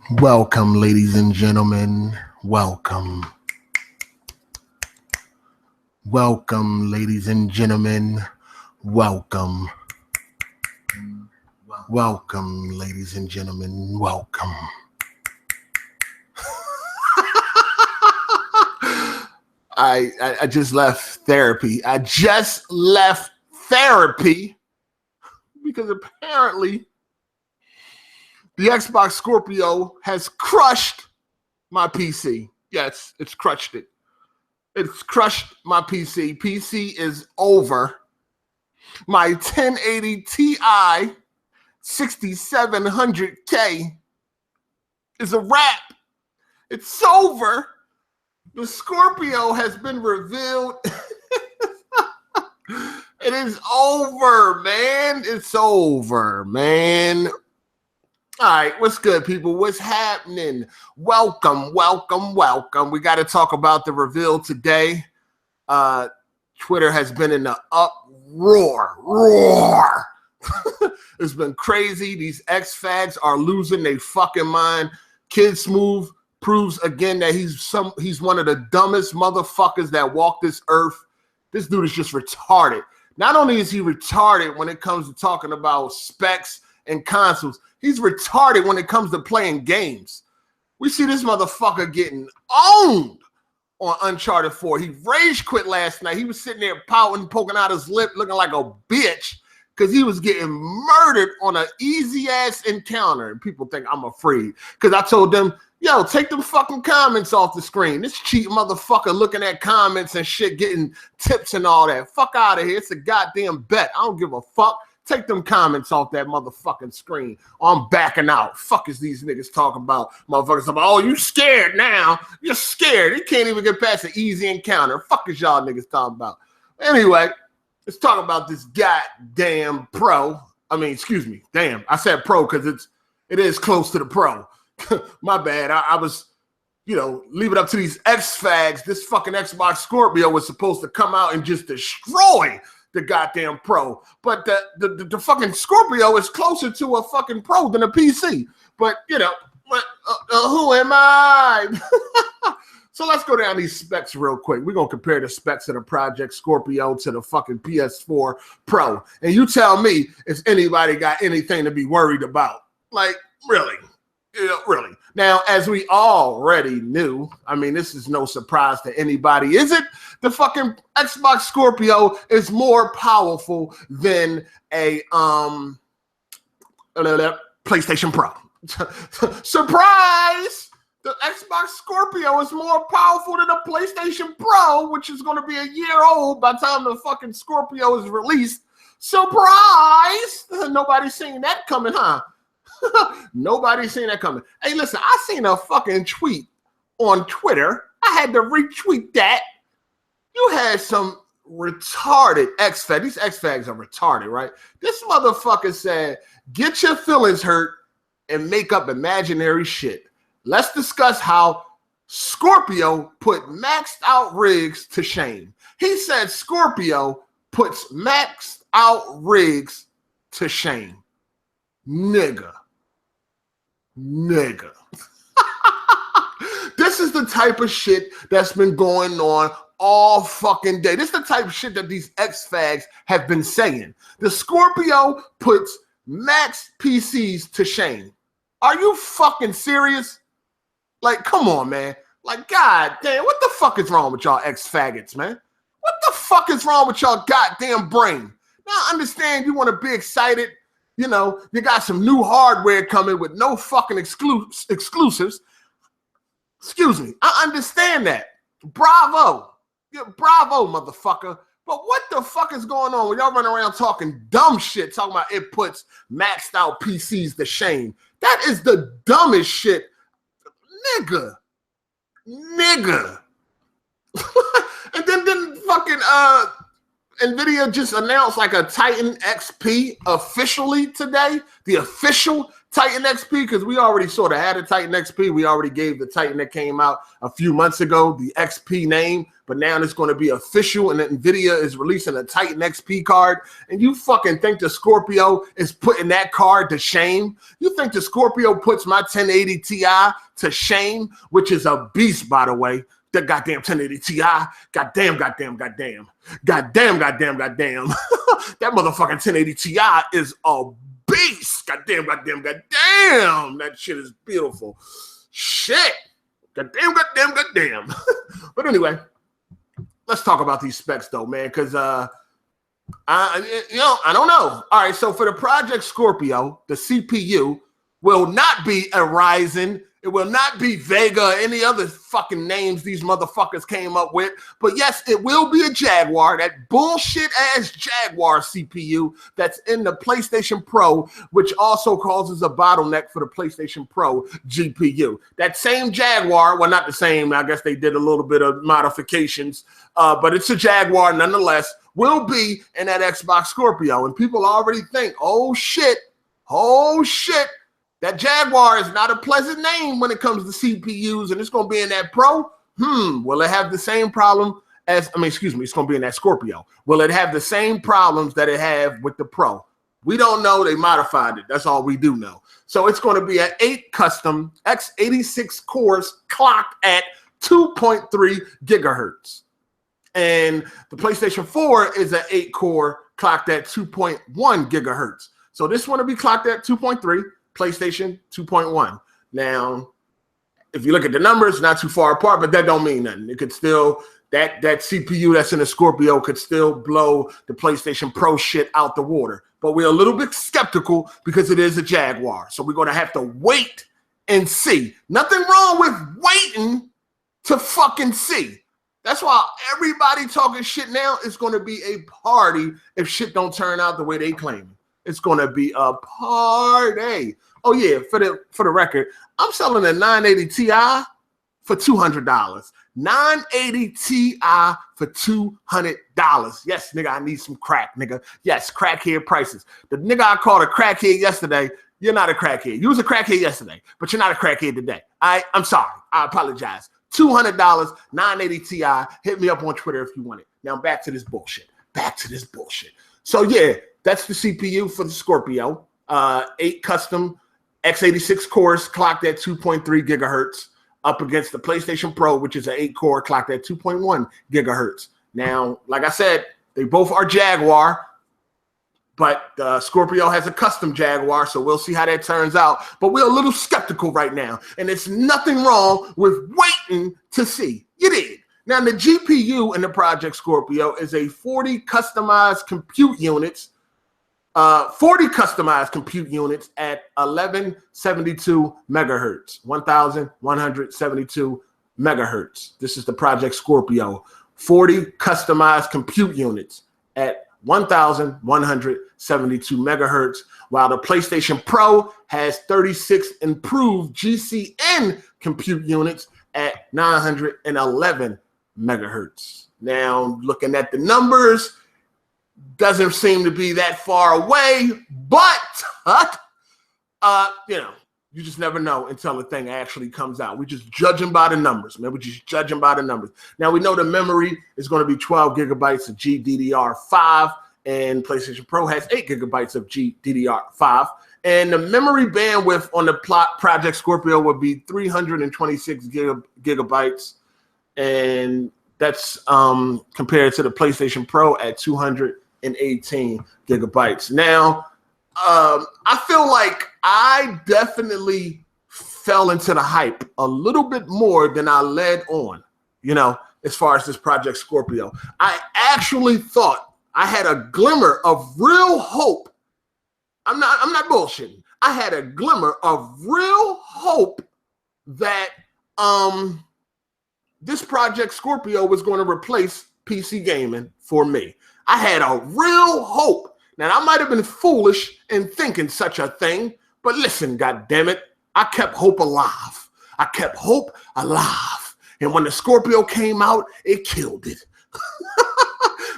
Welcome, ladies and gentlemen. Welcome. Welcome, ladies and gentlemen. Welcome. Welcome, ladies and gentlemen. Welcome. I just left therapy. I just left therapy because apparently the Xbox Scorpio has crushed my PC. Yes, it's crushed it. It's crushed my PC. PC is over. My 1080 Ti 6700K is a wrap. It's over. The Scorpio has been revealed. It is over, man. It's over, man. All right, what's good, people? What's happening? Welcome. We got to talk about the reveal today. Twitter has been in the uproar. It's been crazy. These X-Fags are losing their fucking mind. Kid Smooth proves again that he's one of the dumbest motherfuckers that walk this earth. This dude is just retarded. Not only is he retarded when it comes to talking about specs and consoles, he's retarded when it comes to playing games. We see this motherfucker getting owned on Uncharted 4. He rage quit last night. He was sitting there pouting, poking out his lip, looking like a bitch because he was getting murdered on an easy-ass encounter. And people think I'm afraid because I told them, yo, take them fucking comments off the screen. This cheap motherfucker looking at comments and shit, getting tips and all that. Fuck out of here. It's a goddamn bet. I don't give a fuck. Take them comments off that motherfucking screen. I'm backing out. Fuck is these niggas talking about? Motherfuckers talking about, oh, you scared now. You're scared. You can't even get past an easy encounter. Fuck is y'all niggas talking about? Anyway, let's talk about this goddamn pro. I mean, excuse me. Damn, I said pro because it is close to the pro. My bad. I was, leave it up to these X-Fags. This fucking Xbox Scorpio was supposed to come out and just destroy the goddamn pro. But the fucking Scorpio is closer to a fucking pro than a PC. But, who am I? So let's go down these specs real quick. We're going to compare the specs of the Project Scorpio to the fucking PS4 Pro. And you tell me if anybody got anything to be worried about. Like, really? Really. Now, as we already knew, I mean, this is no surprise to anybody, is it? The fucking Xbox Scorpio is more powerful than a PlayStation Pro. Surprise! The Xbox Scorpio is more powerful than a PlayStation Pro, which is going to be a year old by the time the fucking Scorpio is released. Surprise! Nobody's seen that coming, huh? Nobody's seen that coming. Hey, listen, I seen a fucking tweet on Twitter. I had to retweet that. You had some retarded X-Fags. These X-Fags are retarded, right? This motherfucker said, get your feelings hurt and make up imaginary shit. Let's discuss how Scorpio put maxed out rigs to shame. He said Scorpio puts maxed out rigs to shame. Nigga. This is the type of shit that's been going on all fucking day. This is the type of shit that these X-Fags have been saying. The Scorpio puts max PCs to shame. Are you fucking serious? Like, come on, man. Like, god damn, what the fuck is wrong with y'all X-Faggots, man? What the fuck is wrong with y'all goddamn brain? Now, I understand you want to be excited. You got some new hardware coming with no fucking exclusives. Excuse me. I understand that. Bravo. Yeah, bravo, motherfucker. But what the fuck is going on when y'all run around talking dumb shit, talking about it puts maxed out PCs to shame? That is the dumbest shit. Nigga. And then fucking NVIDIA just announced like a Titan XP officially today. The official Titan XP, because we already sort of had a Titan XP. We already gave the Titan that came out a few months ago the XP name, but now it's going to be official, and NVIDIA is releasing a Titan XP card. And you fucking think the Scorpio is putting that card to shame? You think the Scorpio puts my 1080 Ti to shame, which is a beast, by the way. The goddamn 1080 Ti, goddamn. That motherfucking 1080 Ti is a beast. Goddamn. That shit is beautiful. Shit. Goddamn. But anyway, let's talk about these specs though, man, because I don't know. All right, so for the Project Scorpio, the CPU will not be a Ryzen. It will not be Vega or any other fucking names these motherfuckers came up with. But yes, it will be a Jaguar, that bullshit-ass Jaguar CPU that's in the PlayStation Pro, which also causes a bottleneck for the PlayStation Pro GPU. That same Jaguar, well, not the same. I guess they did a little bit of modifications, but it's a Jaguar nonetheless, will be in that Xbox Scorpio. And people already think, oh, shit, that Jaguar is not a pleasant name when it comes to CPUs, and it's going to be in that Pro. Will it have the same problem as, it's going to be in that Scorpio. Will it have the same problems that it have with the Pro? We don't know. They modified it. That's all we do know. So it's going to be an 8 custom x86 cores clocked at 2.3 gigahertz. And the PlayStation 4 is an 8-core clocked at 2.1 gigahertz. So this one will be clocked at 2.3. PlayStation 2.1. Now, if you look at the numbers, not too far apart, but that don't mean nothing. It could still, that CPU that's in the Scorpio could still blow the PlayStation Pro shit out the water. But we're a little bit skeptical because it is a Jaguar. So we're going to have to wait and see. Nothing wrong with waiting to fucking see. That's why everybody talking shit now is going to be a party if shit don't turn out the way they claim. It's going to be a party. Oh, yeah, for the record, I'm selling a 980 Ti for $200. 980 Ti for $200. Yes, nigga, I need some crack, nigga. Yes, crackhead prices. The nigga I called a crackhead yesterday, you're not a crackhead. You was a crackhead yesterday, but you're not a crackhead today. I'm sorry. I apologize. $200, 980 Ti. Hit me up on Twitter if you want it. Now back to this bullshit. So, yeah. That's the CPU for the Scorpio. 8 custom x86 cores clocked at 2.3 gigahertz up against the PlayStation Pro, which is an 8-core clocked at 2.1 gigahertz. Now, like I said, they both are Jaguar, but Scorpio has a custom Jaguar, so we'll see how that turns out. But we're a little skeptical right now, and there's nothing wrong with waiting to see. You did. Now, the GPU in the Project Scorpio is a 40 customized compute units at 1172 megahertz, 1172 megahertz. This is the Project Scorpio. 40 customized compute units at 1172 megahertz, while the PlayStation Pro has 36 improved GCN compute units at 911 megahertz. Now, looking at the numbers, doesn't seem to be that far away, but you just never know until the thing actually comes out. We're just judging by the numbers, man. We're just judging by the numbers. Now we know the memory is going to be 12 gigabytes of GDDR5, and PlayStation Pro has 8 gigabytes of GDDR5. And the memory bandwidth on the Project Scorpio would be 326 gigabytes, and that's compared to the PlayStation Pro at 218 gigabytes. Now, I feel like I definitely fell into the hype a little bit more than I led on, as far as this Project Scorpio. I actually thought I had a glimmer of real hope. I'm not bullshitting. I had a glimmer of real hope that this Project Scorpio was going to replace PC gaming for me. I had a real hope. Now, I might have been foolish in thinking such a thing, but listen, goddammit, I kept hope alive. And when the Scorpio came out, it killed it.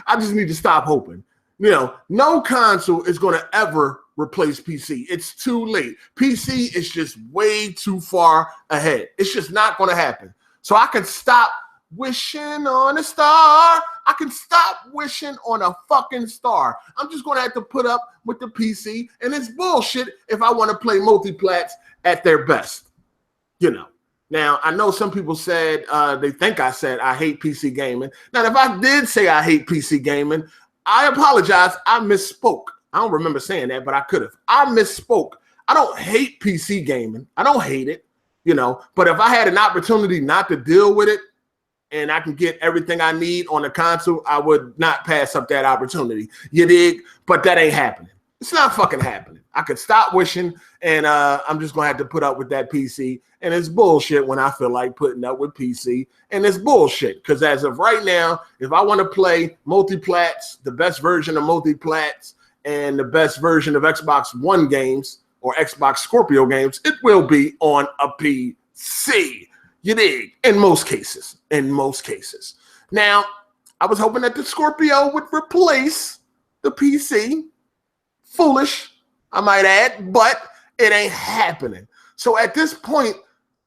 I just need to stop hoping. No console is going to ever replace PC. It's too late. PC is just way too far ahead. It's just not going to happen. So I can stop wishing on a star. I can stop wishing on a fucking star. I'm just going to have to put up with the PC, and it's bullshit if I want to play multiplats at their best. You know. Now, I know some people said, they think I said I hate PC gaming. Now, if I did say I hate PC gaming, I apologize. I misspoke. I don't remember saying that, but I could have. I misspoke. I don't hate PC gaming. I don't hate it, you know. But if I had an opportunity not to deal with it and I can get everything I need on the console, I would not pass up that opportunity. You dig? But that ain't happening. It's not fucking happening. I could stop wishing, and I'm just going to have to put up with that PC. And it's bullshit when I feel like putting up with PC. And it's bullshit because as of right now, if I want to play multiplats, the best version of multiplats, and the best version of Xbox One games or Xbox Scorpio games, it will be on a PC. You dig? In most cases. In most cases. Now, I was hoping that the Scorpio would replace the PC. Foolish, I might add, but it ain't happening. So at this point,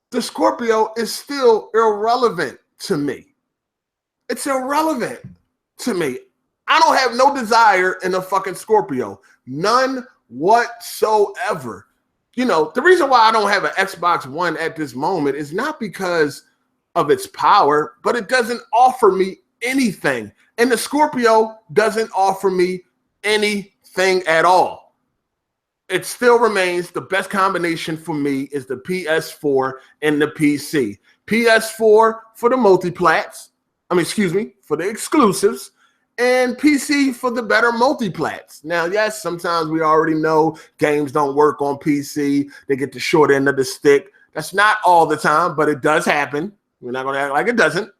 the Scorpio is still irrelevant to me. It's irrelevant to me. I don't have no desire in a fucking Scorpio. None whatsoever. You know, the reason why I don't have an Xbox One at this moment is not because of its power, but it doesn't offer me anything. And the Scorpio doesn't offer me anything at all. It still remains the best combination for me is the PS4 and the PC. PS4 for the multiplats. For the exclusives. And PC for the better multiplats. Now, yes, sometimes we already know games don't work on PC. They get the short end of the stick. That's not all the time, but it does happen. We're not going to act like it doesn't.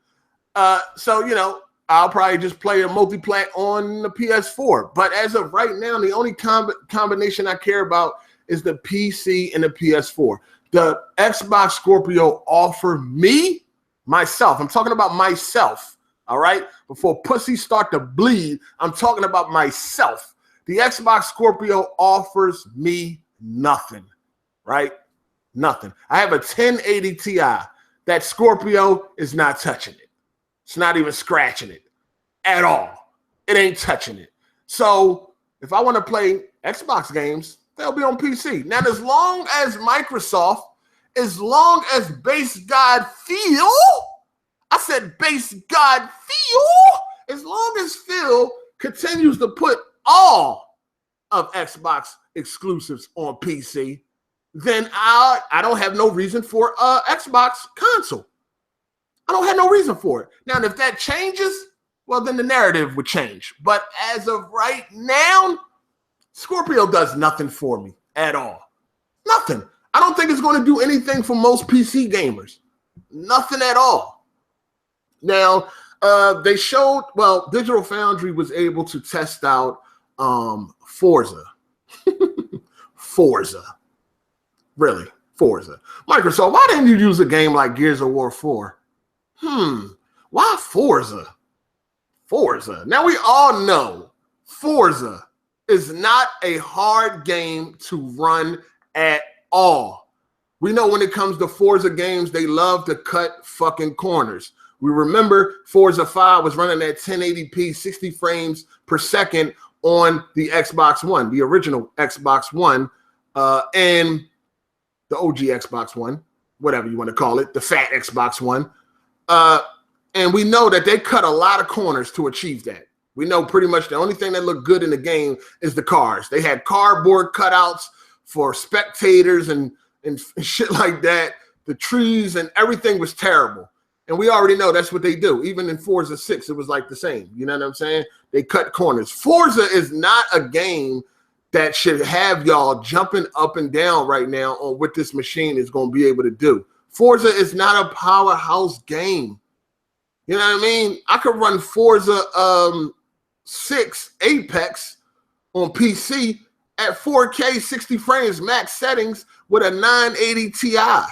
So, you know, I'll probably just play a multiplat on the PS4. But as of right now, the only combination I care about is the PC and the PS4. The Xbox Scorpio offer me, myself. I'm talking about myself, all right? Before pussies start to bleed, I'm talking about myself. The Xbox Scorpio offers me nothing, right? Nothing. I have a 1080 Ti. That Scorpio is not touching it. It's not even scratching it at all. It ain't touching it. So if I want to play Xbox games, they'll be on PC. Now, as long as Microsoft, as long as Base God Phil, I said Base God Phil, as long as Phil continues to put all of Xbox exclusives on PC, then I don't have no reason for an Xbox console. I don't have no reason for it. Now, if that changes, well, then the narrative would change. But as of right now, Scorpio does nothing for me at all. Nothing. I don't think it's going to do anything for most PC gamers. Nothing at all. Now, they showed, well, Digital Foundry was able to test out Forza. Forza. Really, Forza. Microsoft, why didn't you use a game like Gears of War 4? Why Forza? Forza. Now we all know Forza is not a hard game to run at all. We know when it comes to Forza games, they love to cut fucking corners. We remember Forza 5 was running at 1080p, 60 frames per second on the Xbox One, the original Xbox One, and the OG Xbox One, whatever you want to call it, the fat Xbox One. And we know that they cut a lot of corners to achieve that. We know pretty much the only thing that looked good in the game is the cars. They had cardboard cutouts for spectators and shit like that. The trees and everything was terrible. And we already know that's what they do. Even in Forza 6, it was like the same. You know what I'm saying? They cut corners. Forza is not a game that should have y'all jumping up and down right now on what this machine is going to be able to do. Forza is not a powerhouse game. You know what I mean? I could run Forza 6 Apex on PC at 4K 60 frames max settings with a 980 Ti.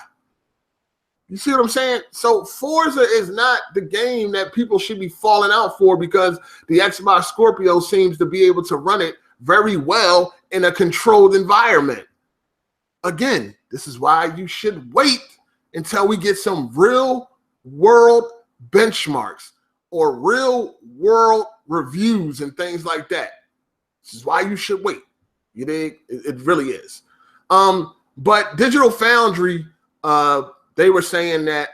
You see what I'm saying? So Forza is not the game that people should be falling out for because the Xbox Scorpio seems to be able to run it very well in a controlled environment. Again, this is why you should wait until we get some real world benchmarks or real world reviews and things like that. This is why you should wait. You dig? It really is. But Digital Foundry, they were saying that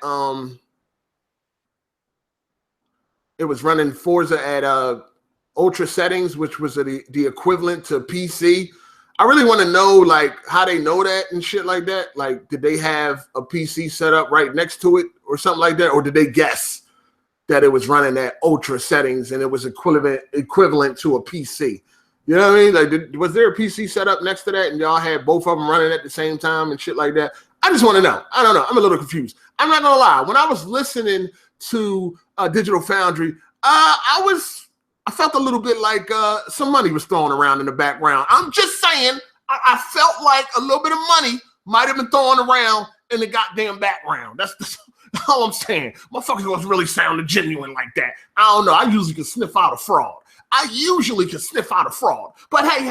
it was running Forza at ultra settings, which was the equivalent to PC. I really want to know like how they know that and shit like that. Like, did they have a PC set up right next to it or something like that? Or did they guess that it was running at ultra settings and it was equivalent to a PC? You know what I mean? Like, was there a PC set up next to that and y'all had both of them running at the same time and shit like that? I just want to know. I don't know. I'm a little confused. I'm not going to lie. When I was listening to Digital Foundry, I felt a little bit like some money was thrown around in the background. I'm just saying, I felt like a little bit of money might have been thrown around in the goddamn background. That's all I'm saying. Motherfuckers was really sounding genuine like that. I don't know. I usually can sniff out a fraud. But hey,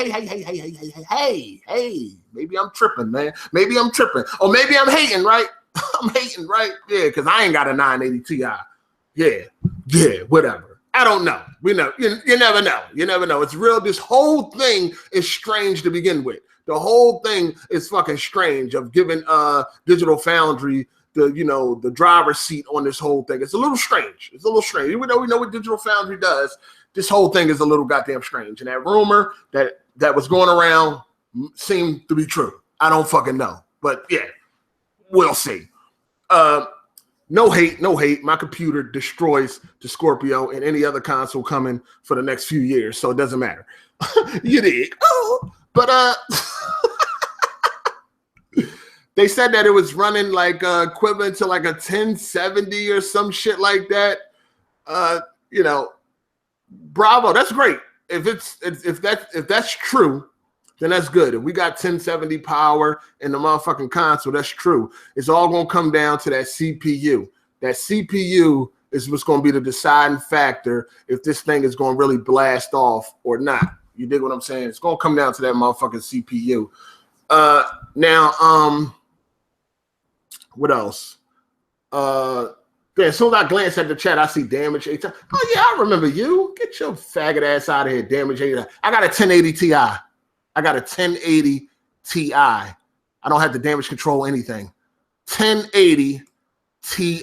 maybe I'm tripping, man. Maybe I'm tripping. Or maybe I'm hating, right? I'm hating, right? Yeah, because I ain't got a 980 Ti. Yeah, whatever. I don't know. We know. You never know. You never know. It's real. This whole thing is strange to begin with. The whole thing is fucking strange of giving Digital Foundry the driver's seat on this whole thing. It's a little strange. Even though we know what Digital Foundry does, this whole thing is a little goddamn strange. And that rumor that was going around seemed to be true. I don't fucking know. But yeah, we'll see. No hate. My computer destroys the Scorpio and any other console coming for the next few years, so it doesn't matter. You dig? Oh, but they said that it was running like equivalent to like a 1070 or some shit like that. Bravo. That's great. If that's true, then that's good. If we got 1070 power in the motherfucking console, that's true. It's all going to come down to that CPU. That CPU is what's going to be the deciding factor if this thing is going to really blast off or not. You dig what I'm saying? It's going to come down to that motherfucking CPU. Now, what else? As soon as I glance at the chat, I see Damage 8 times. Oh, yeah, I remember you. Get your faggot ass out of here, Damage 8 times. I got a 1080 Ti. I got a 1080 Ti. I don't have to damage control anything. 1080 Ti.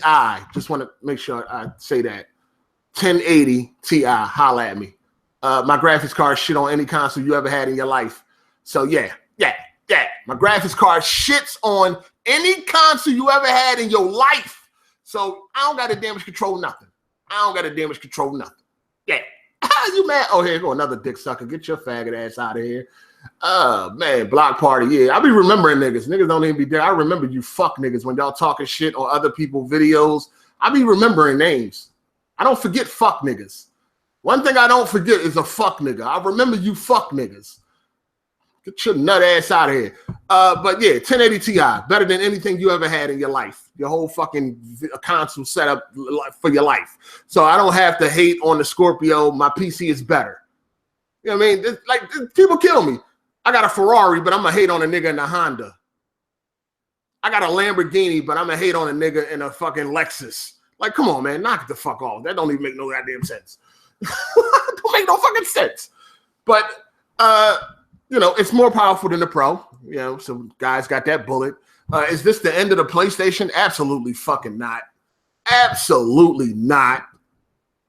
Just want to make sure I say that. 1080 Ti. Holla at me. My graphics card shit on any console you ever had in your life. So yeah. My graphics card shits on any console you ever had in your life. So I don't got to damage control nothing. Yeah. You mad? Oh, here go another dick sucker. Get your faggot ass out of here. Man, block party. Yeah, I be remembering niggas. Niggas don't even be there. I remember you fuck niggas when y'all talking shit on other people's videos. I be remembering names. I don't forget fuck niggas. One thing I don't forget is a fuck nigga. I remember you fuck niggas. Get your nut ass out of here. But yeah, 1080 Ti, better than anything you ever had in your life. Your whole fucking console setup for your life. So I don't have to hate on the Scorpio. My PC is better. You know what I mean? Like, people kill me. I got a Ferrari, but I'm going to hate on a nigga in a Honda. I got a Lamborghini, but I'm going to hate on a nigga in a fucking Lexus. Like, come on, man. Knock it the fuck off. That don't even make no goddamn sense. Don't make no fucking sense. But, it's more powerful than the Pro. Some guys got that bullet. Is this the end of the PlayStation? Absolutely fucking not. Absolutely not.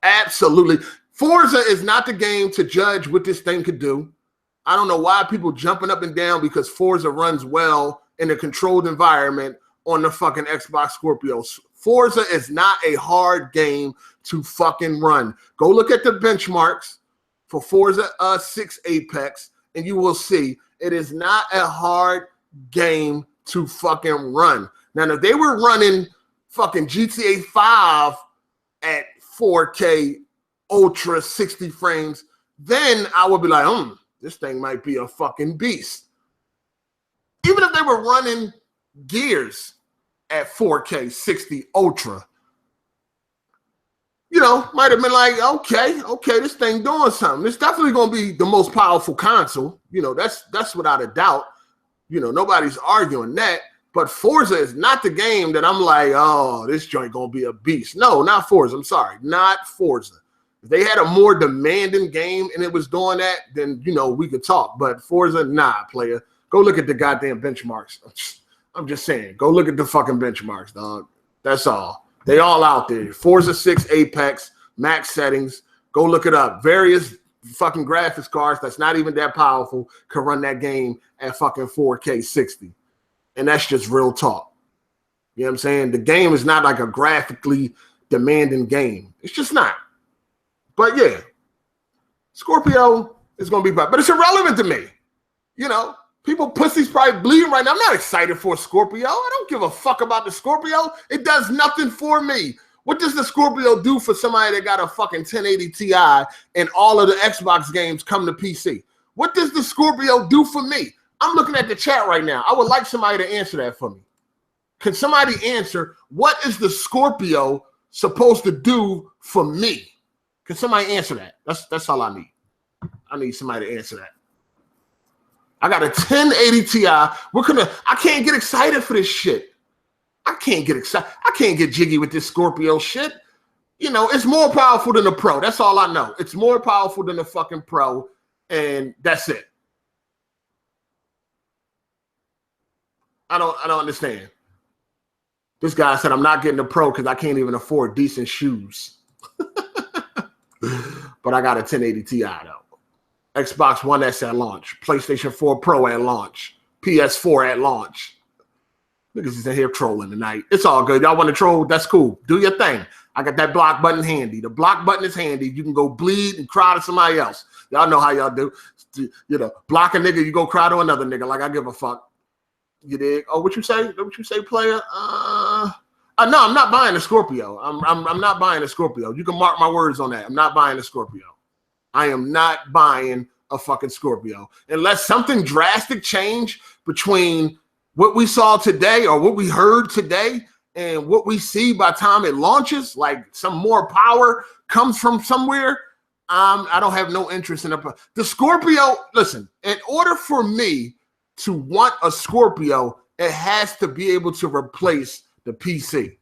Absolutely. Forza is not the game to judge what this thing could do. I don't know why people jumping up and down because Forza runs well in a controlled environment on the fucking Xbox Scorpio. Forza is not a hard game to fucking run. Go look at the benchmarks for Forza 6 Apex, and you will see it is not a hard game to fucking run. Now, if they were running fucking GTA 5 at 4K Ultra 60 frames, then I would be like, this thing might be a fucking beast. Even if they were running Gears at 4K 60 Ultra, you know, might have been like, okay, this thing doing something. It's definitely going to be the most powerful console. You know, that's without a doubt. You know, nobody's arguing that. But Forza is not the game that I'm like, oh, this joint going to be a beast. No, not Forza. I'm sorry. Not Forza. If they had a more demanding game and it was doing that, then, you know, we could talk. But Forza, nah, player. Go look at the goddamn benchmarks. I'm just saying. Go look at the fucking benchmarks, dog. That's all. They all out there. Forza 6 Apex, max settings. Go look it up. Various fucking graphics cards that's not even that powerful can run that game at fucking 4K 60. And that's just real talk. You know what I'm saying? The game is not like a graphically demanding game. It's just not. But yeah, Scorpio is going to be bad. But it's irrelevant to me. You know, people pussies probably bleeding right now. I'm not excited for a Scorpio. I don't give a fuck about the Scorpio. It does nothing for me. What does the Scorpio do for somebody that got a fucking 1080 Ti and all of the Xbox games come to PC? What does the Scorpio do for me? I'm looking at the chat right now. I would like somebody to answer that for me. Can somebody answer, what is the Scorpio supposed to do for me? Can somebody answer that? That's all I need. I need somebody to answer that. I got a 1080 Ti. I can't get excited for this shit. I can't get excited. I can't get jiggy with this Scorpio shit. You know, it's more powerful than the Pro. That's all I know. It's more powerful than the fucking Pro, and that's it. I don't understand. This guy said, I'm not getting a Pro because I can't even afford decent shoes. But I got a 1080 Ti, though. Xbox One S at launch. PlayStation 4 Pro at launch. PS4 at launch. Niggas is in here trolling tonight. It's all good. Y'all want to troll? That's cool. Do your thing. I got that block button handy. The block button is handy. You can go bleed and cry to somebody else. Y'all know how y'all do. You know, block a nigga, you go cry to another nigga. Like, I give a fuck. You dig? Oh, what you say? What you say, player? No, I'm not buying a Scorpio. I'm not buying a Scorpio. You can mark my words on that. I'm not buying a Scorpio. I am not buying a fucking Scorpio. Unless something drastic change between what we saw today or what we heard today and what we see by the time it launches, like some more power comes from somewhere, I don't have no interest in the Scorpio. Listen, in order for me to want a Scorpio, it has to be able to replace the PC.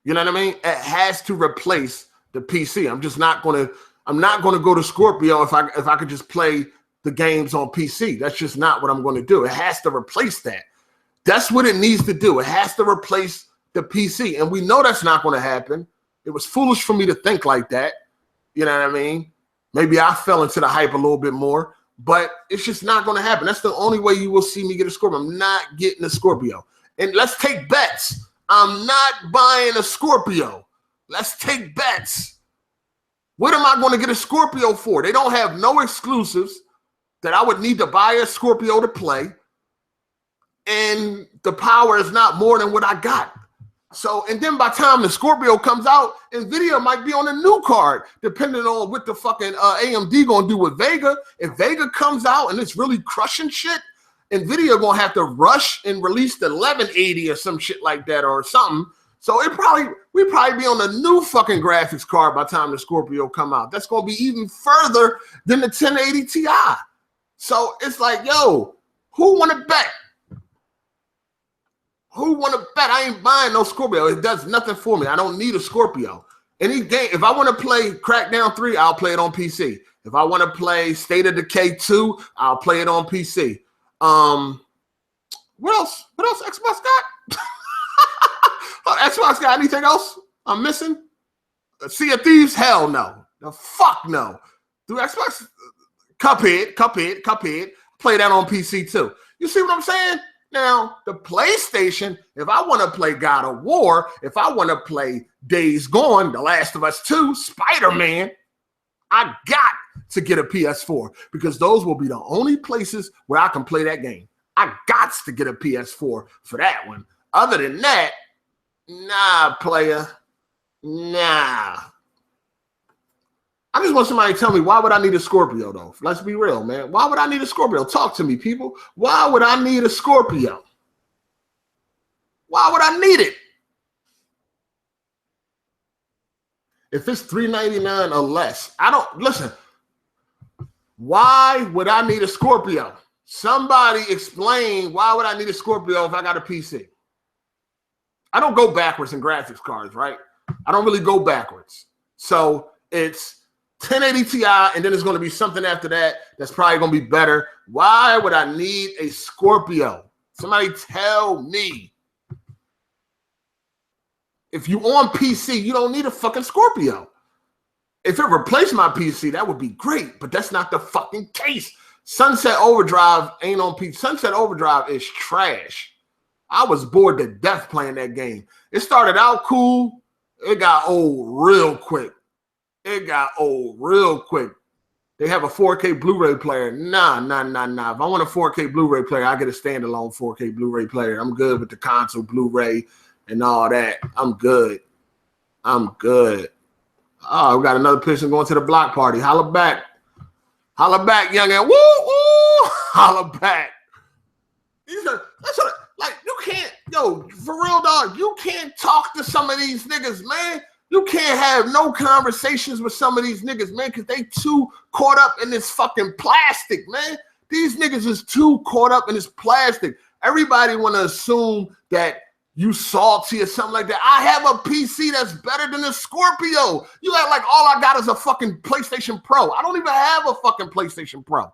You know what I mean? It has to replace the PC. I'm not going to go to Scorpio if I could just play the games on PC. That's just not what I'm going to do. It has to replace that. That's what it needs to do. It has to replace the PC. And we know that's not going to happen. It was foolish for me to think like that. You know what I mean? Maybe I fell into the hype a little bit more, but it's just not going to happen. That's the only way you will see me get a Scorpio. I'm not getting a Scorpio. And let's take bets. I'm not buying a Scorpio. Let's take bets. What am I going to get a Scorpio for? They don't have no exclusives that I would need to buy a Scorpio to play. And the power is not more than what I got. So, and then by the time the Scorpio comes out, NVIDIA might be on a new card, depending on what the fucking AMD going to do with Vega. If Vega comes out and it's really crushing shit, NVIDIA going to have to rush and release the 1180 or some shit like that or something. So we'd probably be on a new fucking graphics card by the time the Scorpio come out. That's going to be even further than the 1080 Ti. So it's like, yo, who want to bet? Who want to bet? I ain't buying no Scorpio. It does nothing for me. I don't need a Scorpio. Any game, if I want to play Crackdown 3, I'll play it on PC. If I want to play State of Decay 2, I'll play it on PC. What else? What else Xbox got? Xbox got anything else I'm missing? Sea of Thieves? Hell no. The fuck no. Do Xbox? Cuphead. Play that on PC too. You see what I'm saying? Now, the PlayStation, if I want to play God of War, if I want to play Days Gone, The Last of Us 2, Spider-Man, I got to get a PS4 because those will be the only places where I can play that game. I got to get a PS4 for that one. Other than that, nah, player. Nah. I just want somebody to tell me, why would I need a Scorpio, though? Let's be real, man. Why would I need a Scorpio? Talk to me, people. Why would I need a Scorpio? Why would I need it? If it's $399 or less, I don't listen. Why would I need a Scorpio? Somebody explain why would I need a Scorpio if I got a PC? I don't go backwards in graphics cards, right? I don't really go backwards. So it's 1080 Ti, and then there's going to be something after that that's probably going to be better. Why would I need a Scorpio? Somebody tell me. If you on PC, you don't need a fucking Scorpio. If it replaced my PC, that would be great, but that's not the fucking case. Sunset Overdrive ain't on PC. Sunset Overdrive is trash. I was bored to death playing that game. It started out cool. It got old real quick. They have a 4K Blu-ray player. Nah. If I want a 4K Blu-ray player, I get a standalone 4K Blu-ray player. I'm good with the console Blu-ray and all that. I'm good. Oh, we got another person going to the block party. Holla back, youngin'. Woo, woo. Holla back. Like, you can't, for real, dog, you can't talk to some of these niggas, man. You can't have no conversations with some of these niggas, man, because they too caught up in this fucking plastic, man. These niggas is too caught up in this plastic. Everybody want to assume that you salty or something like that. I have a PC that's better than a Scorpio. You act like all I got is a fucking PlayStation Pro. I don't even have a fucking PlayStation Pro.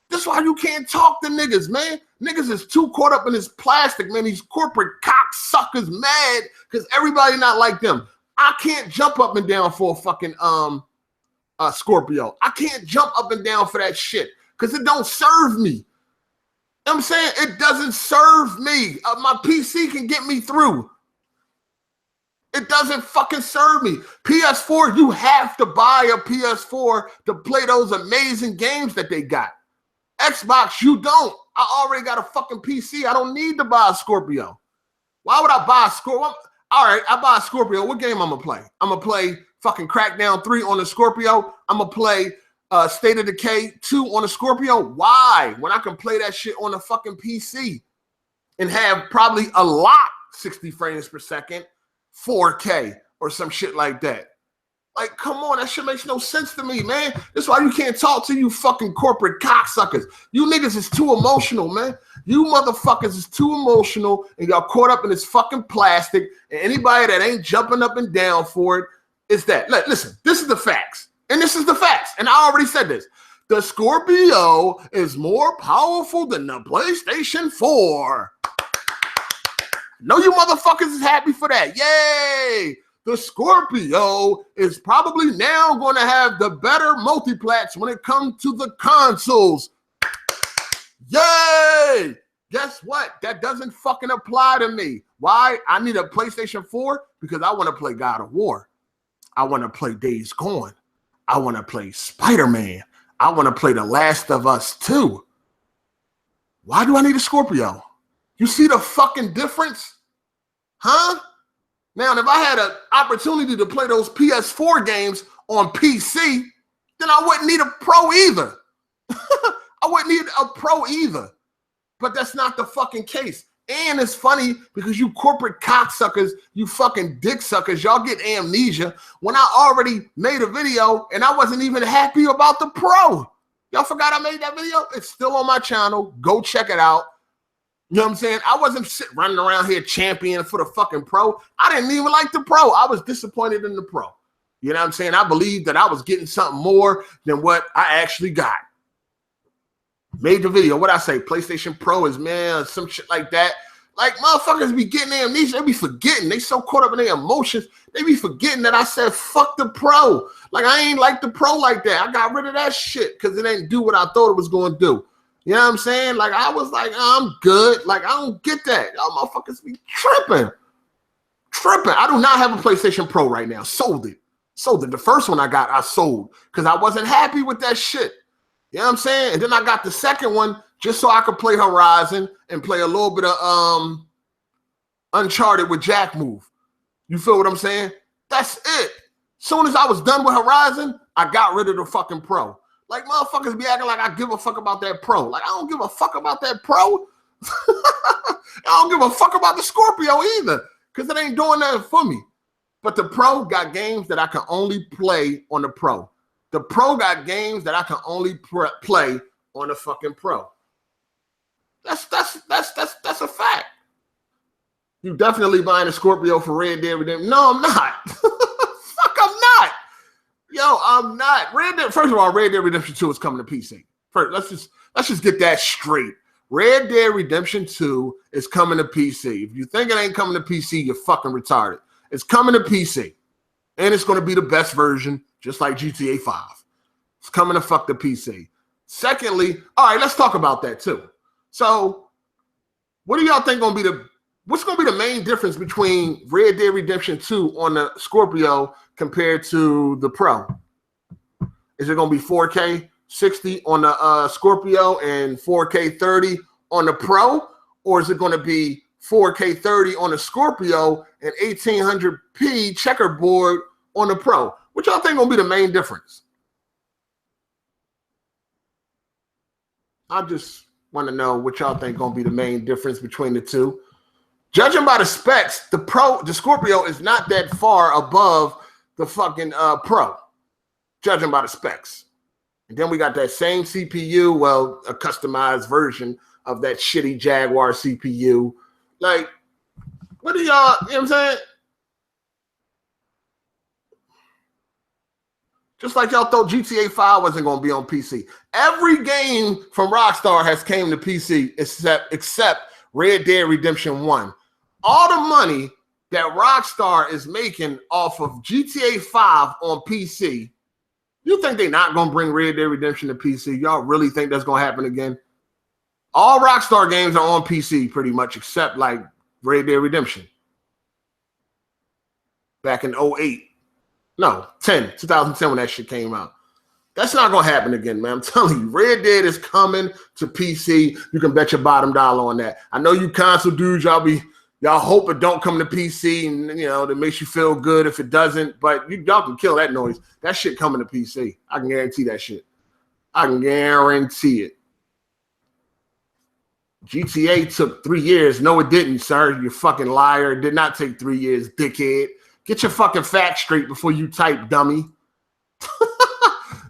That's why you can't talk to niggas, man. Niggas is too caught up in this plastic, man. These corporate cocksuckers mad because everybody not like them. I can't jump up and down for a fucking Scorpio. I can't jump up and down for that shit because it don't serve me. You know what I'm saying? It doesn't serve me. My PC can get me through. It doesn't fucking serve me. PS4, you have to buy a PS4 to play those amazing games that they got. Xbox, you don't. I already got a fucking PC. I don't need to buy a Scorpio. Why would I buy a Scorpio? All right, I buy a Scorpio. What game I'm going to play? I'm going to play fucking Crackdown 3 on the Scorpio. I'm going to play State of Decay 2 on the Scorpio. Why? When I can play that shit on a fucking PC and have probably a lot 60 frames per second, 4K or some shit like that. Like, come on, that shit makes no sense to me, man. That's why you can't talk to you fucking corporate cocksuckers. You niggas is too emotional, man. You motherfuckers is too emotional, and y'all caught up in this fucking plastic, and anybody that ain't jumping up and down for it is that. Listen, this is the facts, and this is the facts, and I already said this. The Scorpio is more powerful than the PlayStation 4. No, you motherfuckers is happy for that. Yay! The Scorpio is probably now going to have the better multiplats when it comes to the consoles. Yay! Guess what? That doesn't fucking apply to me. Why? I need a PlayStation 4 because I want to play God of War. I want to play Days Gone. I want to play Spider-Man. I want to play The Last of Us 2. Why do I need a Scorpio? You see the fucking difference? Huh? Now, if I had an opportunity to play those PS4 games on PC, then I wouldn't need a Pro either. I wouldn't need a Pro either. But that's not the fucking case. And it's funny because you corporate cocksuckers, you fucking dick suckers, y'all get amnesia when I already made a video and I wasn't even happy about the Pro. Y'all forgot I made that video? It's still on my channel. Go check it out. You know what I'm saying? I wasn't running around here championing for the fucking Pro. I didn't even like the Pro. I was disappointed in the Pro. You know what I'm saying? I believed that I was getting something more than what I actually got. Made the video. What I say? PlayStation Pro is, man, some shit like that. Like, motherfuckers be getting amnesia. They be forgetting. They so caught up in their emotions. They be forgetting that I said, fuck the Pro. Like, I ain't like the Pro like that. I got rid of that shit because it ain't do what I thought it was going to do. You know what I'm saying? Like, I was like, I'm good. Like, I don't get that. Y'all motherfuckers be tripping. I do not have a PlayStation Pro right now. Sold it. The first one I got, I sold because I wasn't happy with that shit. You know what I'm saying? And then I got the second one just so I could play Horizon and play a little bit of Uncharted with Jack Move. You feel what I'm saying? That's it. Soon as I was done with Horizon, I got rid of the fucking Pro. Like, motherfuckers be acting like I give a fuck about that Pro. Like, I don't give a fuck about that Pro. I don't give a fuck about the Scorpio either because it ain't doing nothing for me. But the Pro got games that I can only play on the Pro. The Pro got games that I can only play on the fucking Pro. That's a fact. You definitely buying a Scorpio for Red Dead Redemption? No, I'm not. Fuck, I'm not. Yo, I'm not. First of all, Red Dead Redemption 2 is coming to PC. First, let's just get that straight. Red Dead Redemption 2 is coming to PC. If you think it ain't coming to PC, you're fucking retarded. It's coming to PC. And it's going to be the best version, just like GTA 5. It's coming to fuck the PC. Secondly, all right, let's talk about that too. So, what do y'all think what's going to be the main difference between Red Dead Redemption 2 on the Scorpio compared to the Pro? Is it going to be 4K 60 on the Scorpio and 4K 30 on the Pro? Or is it going to be 4K 30 on the Scorpio and 1800p checkerboard on the Pro? What y'all think going to be the main difference? I just want to know what y'all think going to be the main difference between the two. Judging by the specs, the Scorpio is not that far above the fucking Pro. Judging by the specs. And then we got that same CPU, well, a customized version of that shitty Jaguar CPU. Like, what do y'all, you know what I'm saying? Just like y'all thought GTA 5 wasn't going to be on PC. Every game from Rockstar has came to PC except Red Dead Redemption 1. All the money that Rockstar is making off of GTA 5 on PC, you think they're not going to bring Red Dead Redemption to PC? Y'all really think that's going to happen again? All Rockstar games are on PC pretty much except like Red Dead Redemption. Back in 08. No, 2010 when that shit came out. That's not going to happen again, man. I'm telling you, Red Dead is coming to PC. You can bet your bottom dollar on that. I know you console dudes, y'all hope it don't come to PC, and you know, that makes you feel good if it doesn't, but y'all can kill that noise. That shit coming to PC. I can guarantee that shit. I can guarantee it. GTA took 3 years. No, it didn't, sir. You fucking liar. It did not take 3 years, dickhead. Get your fucking facts straight before you type, dummy.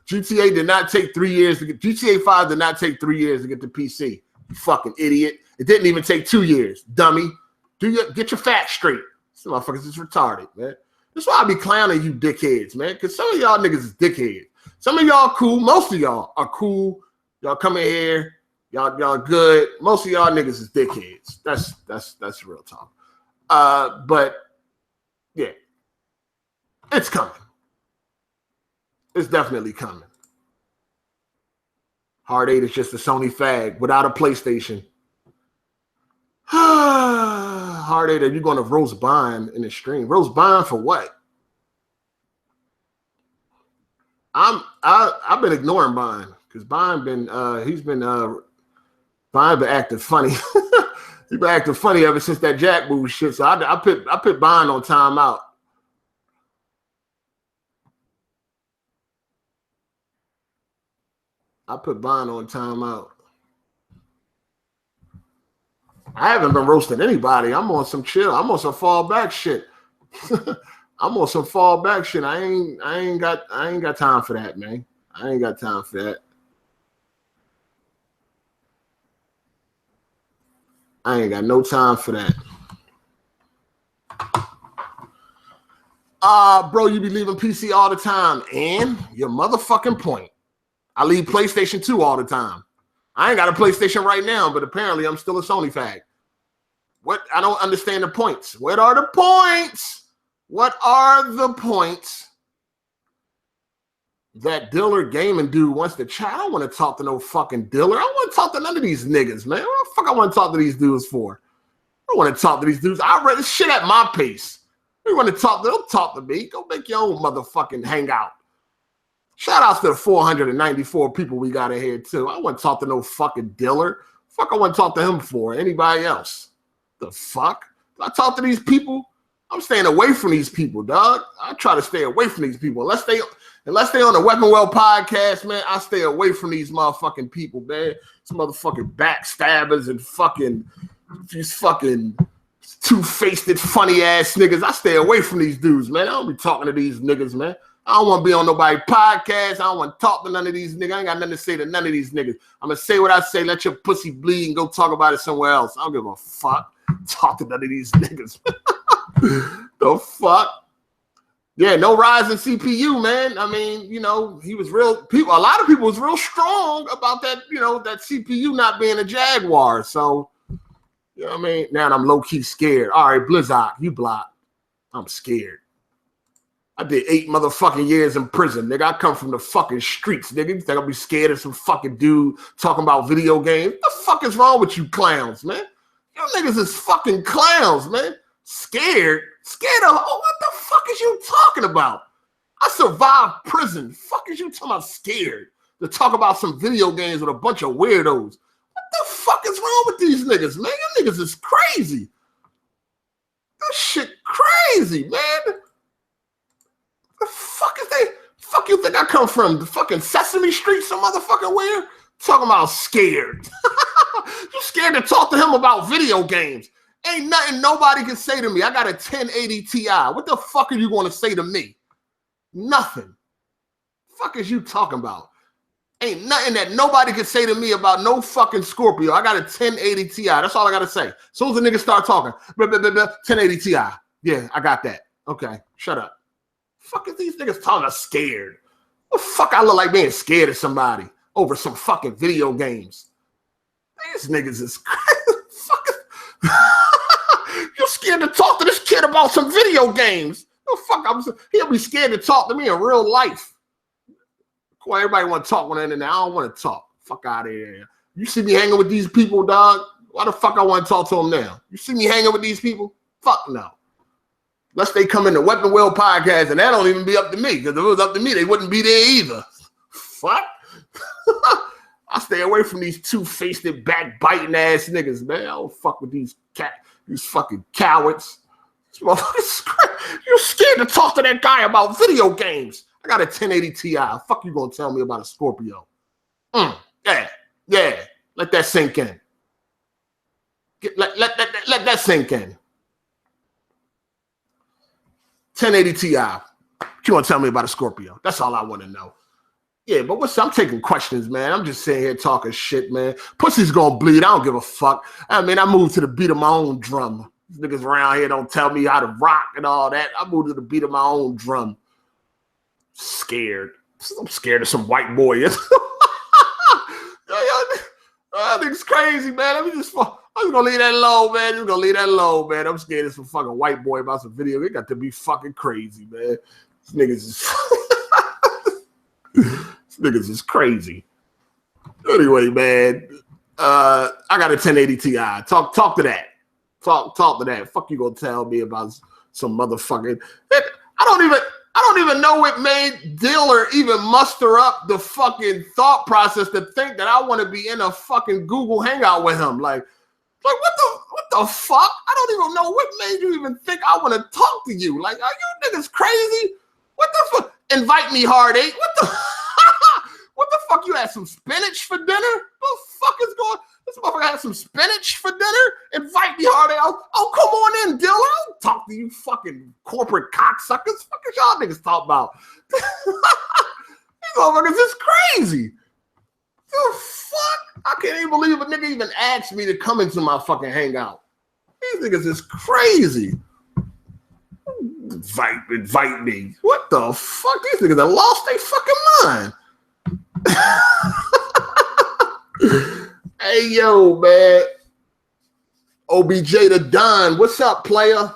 GTA did not take 3 years to get GTA 5 did not take 3 years to get to PC. You fucking idiot. It didn't even take 2 years, dummy. Get your facts straight. This motherfuckers is retarded, man. That's why I be clowning you dickheads, man. Because some of y'all niggas is dickheads. Some of y'all cool. Most of y'all are cool. Y'all come in here. Y'all good. Most of y'all niggas is dickheads. That's real talk. But yeah, it's coming. It's definitely coming. Hard 8 is just a Sony fag without a PlayStation. Hard 8, are you going to roast Bond in the stream? Roast Bond for what? I've been ignoring Bond because Bond been acting funny. He's been acting funny ever since that Jack Boo shit. So I put Bond on timeout. I put Bond on timeout. I haven't been roasting anybody. I'm on some chill. I'm on some fallback shit. I'm on some fallback shit. I ain't got time for that, man. I ain't got time for that. I ain't got no time for that. Bro, you be leaving PC all the time. And your motherfucking point. I leave PlayStation 2 all the time. I ain't got a PlayStation right now, but apparently I'm still a Sony fag. What? I don't understand the points. What are the points? What are the points that Diller Gaming dude wants to chat? I don't want to talk to no fucking Diller. I don't want to talk to none of these niggas, man. What the fuck I want to talk to these dudes for? I don't want to talk to these dudes. I read this shit at my pace. You want to talk? They'll talk to me. Go make your own motherfucking hangout. Shout outs to the 494 people we got in here too. I want to talk to no fucking Diller. Fuck, I want to talk to him for anybody else. The fuck? Do I talk to these people? I'm staying away from these people, dog. I try to stay away from these people. Unless they on the Weapon Well podcast, man, I stay away from these motherfucking people, man. Some motherfucking backstabbers and fucking these fucking Two-faced, funny-ass niggas. I stay away from these dudes, man. I don't be talking to these niggas, man. I don't want to be on nobody's podcast. I don't want to talk to none of these niggas. I ain't got nothing to say to none of these niggas. I'm going to say what I say. Let your pussy bleed and go talk about it somewhere else. I don't give a fuck. Talk to none of these niggas. The fuck? Yeah, no rise in CPU, man. I mean, you know, he was real. A lot of people was real strong about that, you know, that CPU not being a Jaguar. So, you know what I mean? Now I'm low-key scared. All right, Blizzard, you blocked. I'm scared. I did 8 motherfucking years in prison, nigga. I come from the fucking streets, nigga. You think I'll be scared of some fucking dude talking about video games? What the fuck is wrong with you clowns, man? You niggas is fucking clowns, man. Scared? Scared of, oh, what the fuck is you talking about? I survived prison. Fuck is you talking about scared? To talk about some video games with a bunch of weirdos. What the fuck is wrong with these niggas, man? You niggas is crazy. This shit crazy, man. The fuck is they? Fuck you think I come from? The fucking Sesame Street, some motherfucking where? Talking about scared. You scared to talk to him about video games. Ain't nothing nobody can say to me. I got a 1080 Ti. What the fuck are you going to say to me? Nothing. Fuck is you talking about? Ain't nothing that nobody can say to me about no fucking Scorpio. I got a 1080 Ti. That's all I got to say. As soon as the niggas start talking, 1080 Ti. Yeah, I got that. Okay, shut up. Fuck is these niggas talking about scared? What the fuck I look like being scared of somebody over some fucking video games? These niggas is crazy. You're scared to talk to this kid about some video games. The fuck, he'll be scared to talk to me in real life. Cool, everybody want to talk on the internet. I don't want to talk. Fuck out of here. You see me hanging with these people, dog? Why the fuck I want to talk to them now? You see me hanging with these people? Fuck no. Unless they come in the Weapon Wheel podcast, and that don't even be up to me. Because if it was up to me, they wouldn't be there either. Fuck. I stay away from these two-faced, backbiting ass niggas, man. I don't fuck with these fucking cowards. You're scared to talk to that guy about video games. I got a 1080 Ti. Fuck you gonna tell me about a Scorpio? Yeah. Let that sink in. Let that sink in. 1080 Ti. What you want to tell me about a Scorpio? That's all I want to know. Yeah, but I'm taking questions, man. I'm just sitting here talking shit, man. Pussy's gonna bleed. I don't give a fuck. I mean, I moved to the beat of my own drum. These niggas around here don't tell me how to rock and all that. I moved to the beat of my own drum. Scared. I'm scared of some white boy. I think it's crazy, man. I'm just gonna leave that alone, man. I'm scared of some fucking white boy about some video. They got to be fucking crazy, man. These niggas is these niggas is crazy. Anyway, man. I got a 1080 Ti. Talk to that. Talk to that. Fuck you gonna tell me about some motherfucking. I don't even know what made Diller even muster up the fucking thought process to think that I want to be in a fucking Google Hangout with him. Like what the fuck? I don't even know what made you even think I want to talk to you. Like, are you niggas crazy? What the fuck? Invite me, Hard8. What the fuck? You had some spinach for dinner? What the fuck is going? This motherfucker had some spinach for dinner? Invite me, Hard8. Oh, come on in, Diller. I'll talk to you fucking corporate cocksuckers. Fuck is y'all niggas talking about? These motherfuckers is crazy. The fuck? I can't even believe a nigga even asked me to come into my fucking hangout. These niggas is crazy. Invite me. What the fuck? These niggas have lost their fucking mind. Hey, yo, man. OBJ the Don. What's up, player?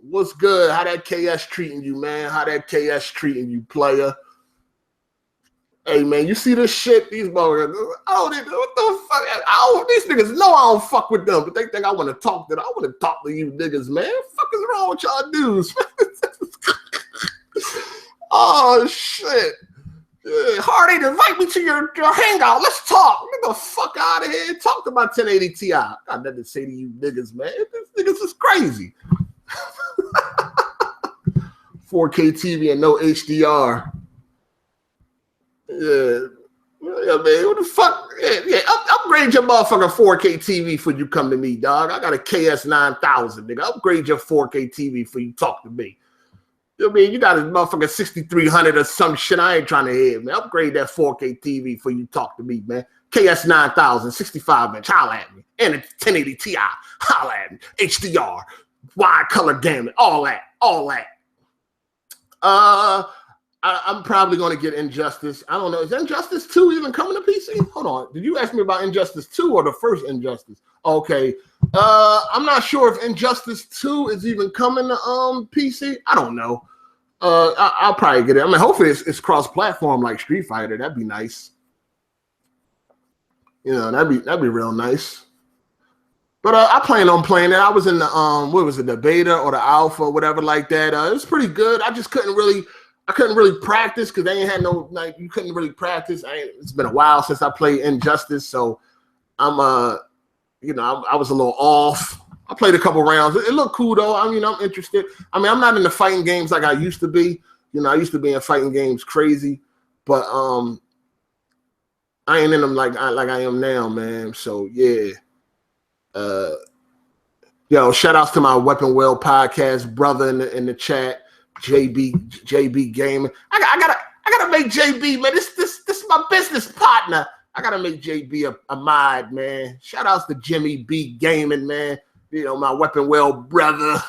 What's good? How that KS treating you, man? How that KS treating you, player? Hey, man, you see this shit? These motherfuckers, what the fuck? These niggas know I don't fuck with them, but they think I want to talk to them. I want to talk to you niggas, man. What the fuck is wrong with y'all dudes? Oh, shit. Hard8, invite me to your hangout. Let's talk. Get the fuck out of here. Talk to my 1080 Ti. I got nothing to say to you niggas, man. These niggas is crazy. 4K TV and no HDR. Yeah, man. What the fuck? Yeah, upgrade your motherfucking 4K TV for you come to me, dog. I got a KS9000, nigga. Upgrade your 4K TV for you talk to me. You know what I mean? You got a motherfucking 6300 or some shit. I ain't trying to hear, man. Upgrade that 4K TV for you talk to me, man. KS9000, 65-inch, holla at me. And a 1080 Ti, holla at me. HDR, wide color gamut, all that. I'm probably going to get Injustice. I don't know. Is Injustice 2 even coming to PC? Hold on. Did you ask me about Injustice 2 or the first Injustice? Okay. I'm not sure if Injustice 2 is even coming to PC. I don't know. I'll probably get it. I mean, hopefully it's cross-platform like Street Fighter. That'd be nice. You know, that'd be real nice. But I plan on playing it. I was in the what was it, the beta or the alpha, whatever like that. It was pretty good. I just couldn't really practice because they ain't had no, like, you couldn't really practice. It's been a while since I played Injustice, so I'm you know, I was a little off. I played a couple rounds. It looked cool though. I mean, I'm interested. I mean, I'm not into fighting games like I used to be. You know, I used to be in fighting games crazy, but I ain't in them like I am now, man. So yeah. Yo, shout outs to my Weapon Well podcast brother in the chat, JB Gaming. I gotta make JB, man. This is my business partner. I gotta make JB a mod, man. Shout outs to Jimmy B Gaming, man. You know, my Weapon Well brother.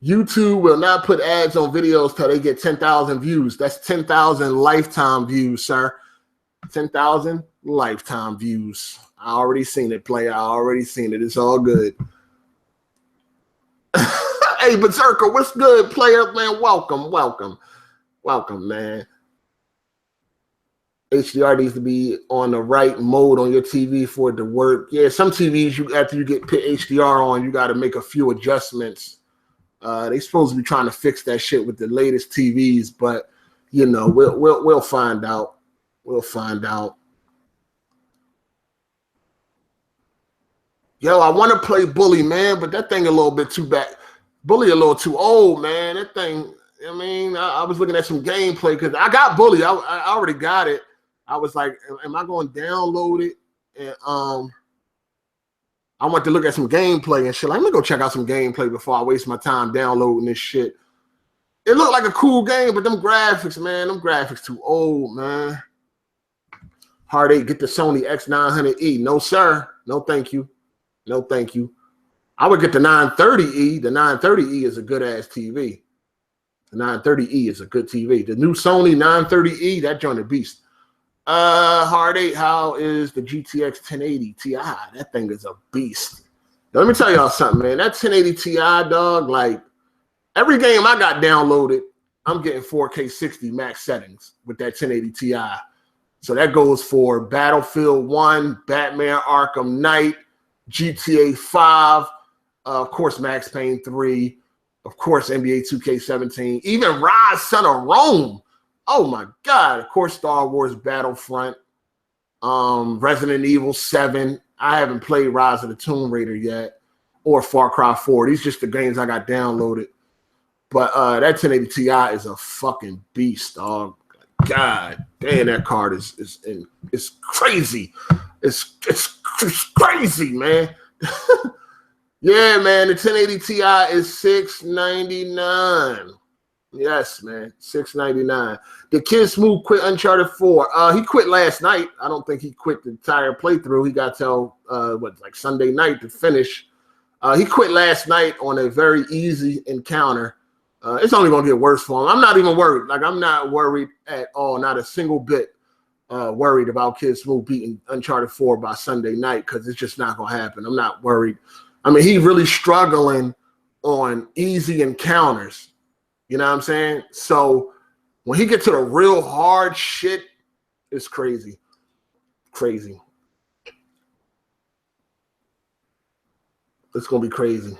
YouTube will not put ads on videos till they get 10,000 views. That's 10,000 lifetime views, sir. 10,000 lifetime views. I already seen it, player. I already seen it. It's all good. Hey, Berserker, what's good, player? Man, welcome, man. HDR needs to be on the right mode on your TV for it to work. Yeah, some TVs, after you get HDR on, you got to make a few adjustments. They supposed to be trying to fix that shit with the latest TVs, but you know, we'll find out. We'll find out. Yo, I want to play Bully, man, but that thing a little bit too bad. Bully a little too old, man. That thing, I mean, I was looking at some gameplay because I got Bully. I already got it. I was like, am I going to download it? And I want to look at some gameplay and shit. Like, let me go check out some gameplay before I waste my time downloading this shit. It looked like a cool game, but them graphics, man, them graphics too old, man. Hard 8, get the Sony X900E. No, sir. No, thank you. No, thank you. I would get the 930E. The 930E is a good-ass TV. The 930E is a good TV. The new Sony 930E, that joint a beast. Hard 8, how is the GTX 1080 Ti? That thing is a beast. Now, let me tell y'all something, man. That 1080 Ti, dog, like, every game I got downloaded, I'm getting 4K 60 max settings with that 1080 Ti. So that goes for Battlefield 1, Batman Arkham Knight, GTA 5, of course, Max Payne 3, of course, NBA 2K17, even Rise Son of Rome. Oh, my God. Of course, Star Wars Battlefront, Resident Evil 7. I haven't played Rise of the Tomb Raider yet, or Far Cry 4. These are just the games I got downloaded. But that 1080 Ti is a fucking beast, dog. God damn, that card is crazy. It's crazy, man. Yeah, man. The 1080 Ti is $699. Yes, man, $699. The Kid Smooth quit Uncharted 4. He quit last night. I don't think he quit the entire playthrough. He got till like Sunday night to finish. He quit last night on a very easy encounter. It's only gonna get worse for him. I'm not even worried. Like, I'm not worried at all. Not a single bit worried about Kid Smooth beating Uncharted 4 by Sunday night, because it's just not gonna happen. I'm not worried. I mean, he's really struggling on easy encounters. You know what I'm saying? So when he gets to the real hard shit, it's crazy. Crazy. It's gonna be crazy.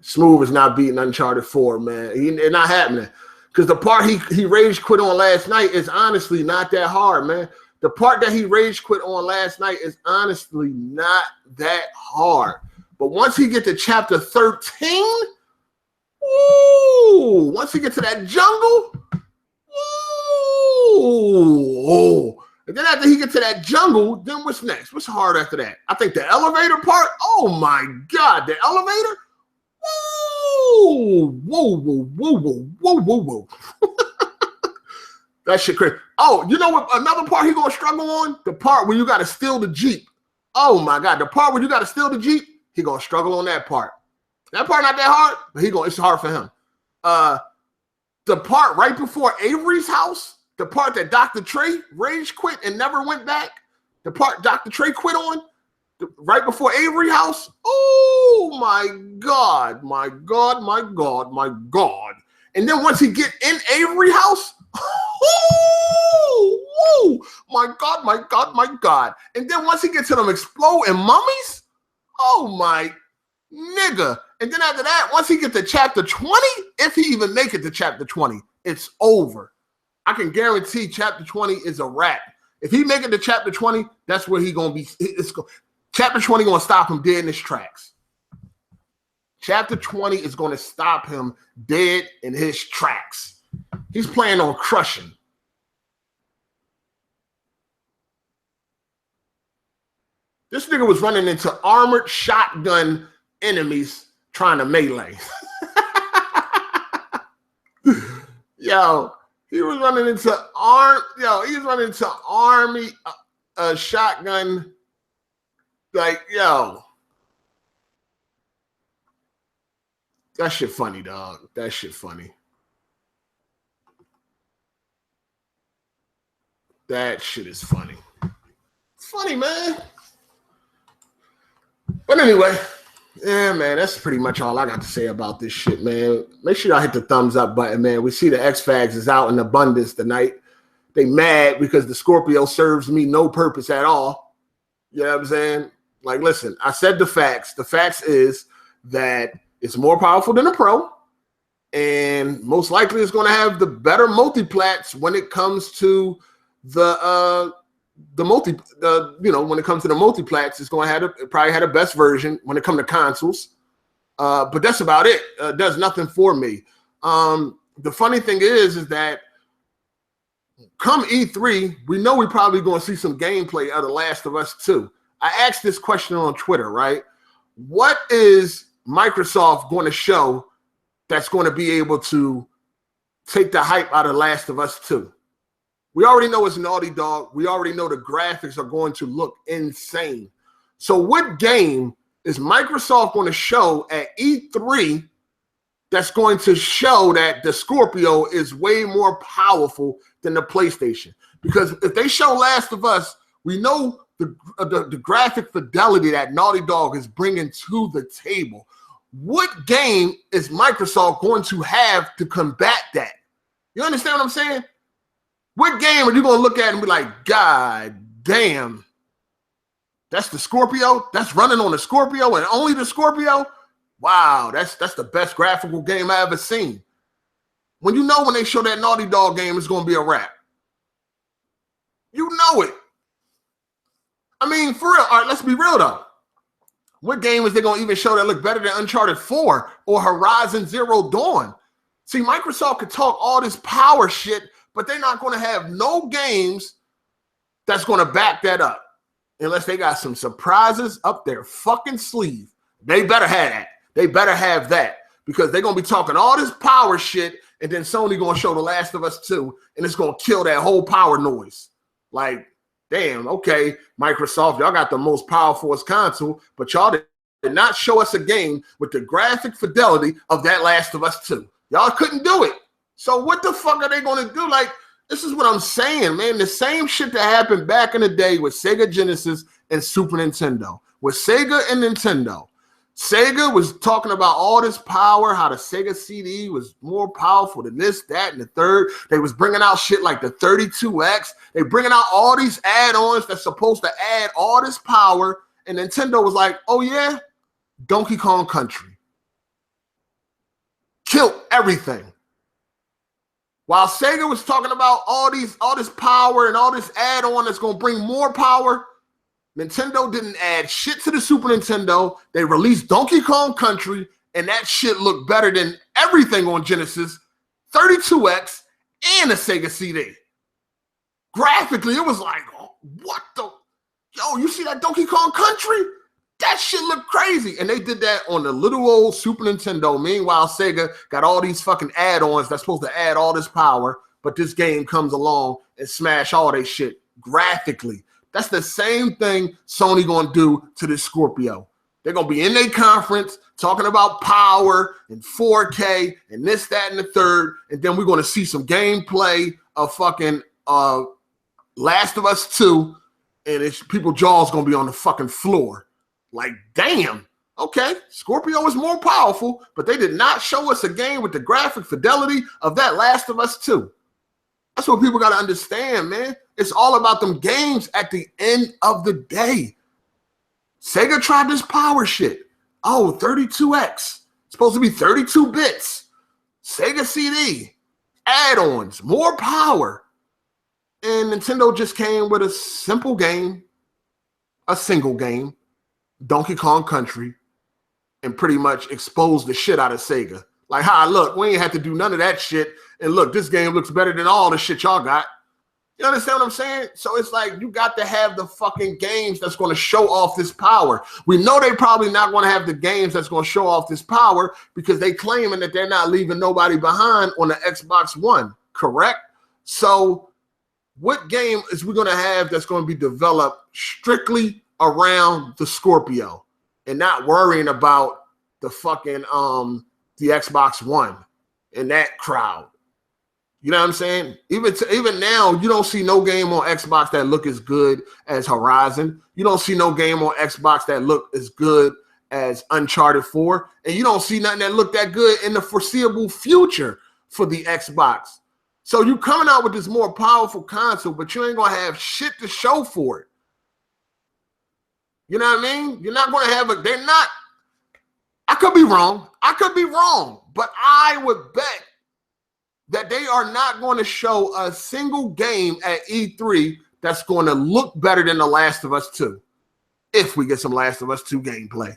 Smooth is not beating Uncharted 4, man. It's not happening. Because the part he rage quit on last night is honestly not that hard, man. The part that he rage quit on last night is honestly not that hard. But once he get to chapter 13, ooh, once he get to that jungle, Oh. And then after he get to that jungle, then what's next? What's hard after that? I think the elevator part. Oh my God, the elevator. Whoa, whoa, whoa, whoa, whoa, whoa, whoa, whoa. That shit crazy. Oh, you know what? Another part he gonna struggle on? The part where you gotta steal the Jeep. Oh my God, the part where you gotta steal the Jeep, he gonna struggle on that part. That part not that hard, but it's hard for him. The part right before Avery's house, the part that Dr. Trey rage quit and never went back, the part Dr. Trey quit on, right before Avery house. Oh my God, my God, my God, my God. And then once he get in Avery house, oh, my God, my God, my God. And then once he gets to them exploding mummies, oh my nigga. And then after that, once he get to chapter 20, if he even make it to chapter 20, it's over. I can guarantee chapter 20 is a wrap. If he make it to chapter 20, that's where he gonna be. Chapter 20 gonna stop him dead in his tracks. Chapter 20 is gonna stop him dead in his tracks. He's planning on crushing. This nigga was running into armored shotgun enemies trying to melee. Yo, he was running into army shotgun. Like, yo. That shit funny, dog. That shit funny. That shit is funny. It's funny, man. But anyway, yeah, man, that's pretty much all I got to say about this shit, man. Make sure y'all hit the thumbs up button, man. We see the X-Fags is out in abundance tonight. They mad because the Scorpio serves me no purpose at all. You know what I'm saying? Like, listen, I said the facts. The facts is that it's more powerful than a Pro, and most likely it's going to have the better multiplats when it comes to when it comes to the multiplats, it's going to have probably had the best version when it comes to consoles. But that's about it. Does nothing for me. The funny thing is that come E3, we know we're probably going to see some gameplay of The Last of Us 2. I asked this question on Twitter, right? What is Microsoft going to show that's going to be able to take the hype out of The Last of Us 2? We already know it's Naughty Dog. We already know the graphics are going to look insane. So what game is Microsoft going to show at E3 that's going to show that the Scorpio is way more powerful than the PlayStation? Because if they show Last of Us, we know the graphic fidelity that Naughty Dog is bringing to the table. What game is Microsoft going to have to combat that? You understand what I'm saying? What game are you going to look at and be like, God damn, that's the Scorpio? That's running on the Scorpio and only the Scorpio? Wow, that's the best graphical game I ever seen. When you know when they show that Naughty Dog game, it's going to be a wrap. You know it. I mean, for real. All right, let's be real, though. What game is they going to even show that look better than Uncharted 4 or Horizon Zero Dawn? See, Microsoft could talk all this power shit, but they're not going to have no games that's going to back that up unless they got some surprises up their fucking sleeve. They better have that. They better have that because they're going to be talking all this power shit and then Sony going to show The Last of Us 2 and it's going to kill that whole power noise. Like, damn, okay, Microsoft, y'all got the most powerful console, but y'all did not show us a game with the graphic fidelity of that Last of Us 2. Y'all couldn't do it. So what the fuck are they going to do? Like, this is what I'm saying, man. The same shit that happened back in the day with Sega Genesis and Super Nintendo. With Sega and Nintendo. Sega was talking about all this power, how the Sega CD was more powerful than this, that, and the third. They was bringing out shit like the 32X. They bringing out all these add-ons that's supposed to add all this power. And Nintendo was like, oh, yeah? Donkey Kong Country. Killed everything. While Sega was talking about all this power and all this add-on that's going to bring more power, Nintendo didn't add shit to the Super Nintendo. They released Donkey Kong Country, and that shit looked better than everything on Genesis, 32X, and a Sega CD. Graphically, it was like, oh, what the? Yo, you see that Donkey Kong Country? That shit looked crazy. And they did that on the little old Super Nintendo. Meanwhile, Sega got all these fucking add-ons that's supposed to add all this power, but this game comes along and smash all they shit graphically. That's the same thing Sony gonna do to this Scorpio. They're gonna be in their conference talking about power and 4K and this, that, and the third, and then we're gonna see some gameplay of fucking Last of Us 2, and it's people jaws gonna be on the fucking floor. Like, damn, okay, Scorpio is more powerful, but they did not show us a game with the graphic fidelity of that Last of Us 2. That's what people gotta understand, man. It's all about them games at the end of the day. Sega tried this power shit. Oh, 32X. Supposed to be 32 bits. Sega CD. Add-ons. More power. And Nintendo just came with a simple game, a single game, Donkey Kong Country, and pretty much exposed the shit out of Sega. Like, hi, look, we ain't had to do none of that shit. And look, this game looks better than all the shit y'all got. You understand what I'm saying? So it's like you got to have the fucking games that's going to show off this power. We know they probably not going to have the games that's going to show off this power because they claiming that they're not leaving nobody behind on the Xbox One, correct? So what game is we going to have that's going to be developed strictly around the Scorpio and not worrying about the fucking the Xbox One and that crowd? You know what I'm saying? Even now, you don't see no game on Xbox that look as good as Horizon. You don't see no game on Xbox that look as good as Uncharted 4. And you don't see nothing that look that good in the foreseeable future for the Xbox. So you coming out with this more powerful console, but you ain't going to have shit to show for it. You know what I mean? You're not going to have they're not. I could be wrong. But I would bet that they are not going to show a single game at E3 that's going to look better than The Last of Us 2. If we get some Last of Us 2 gameplay.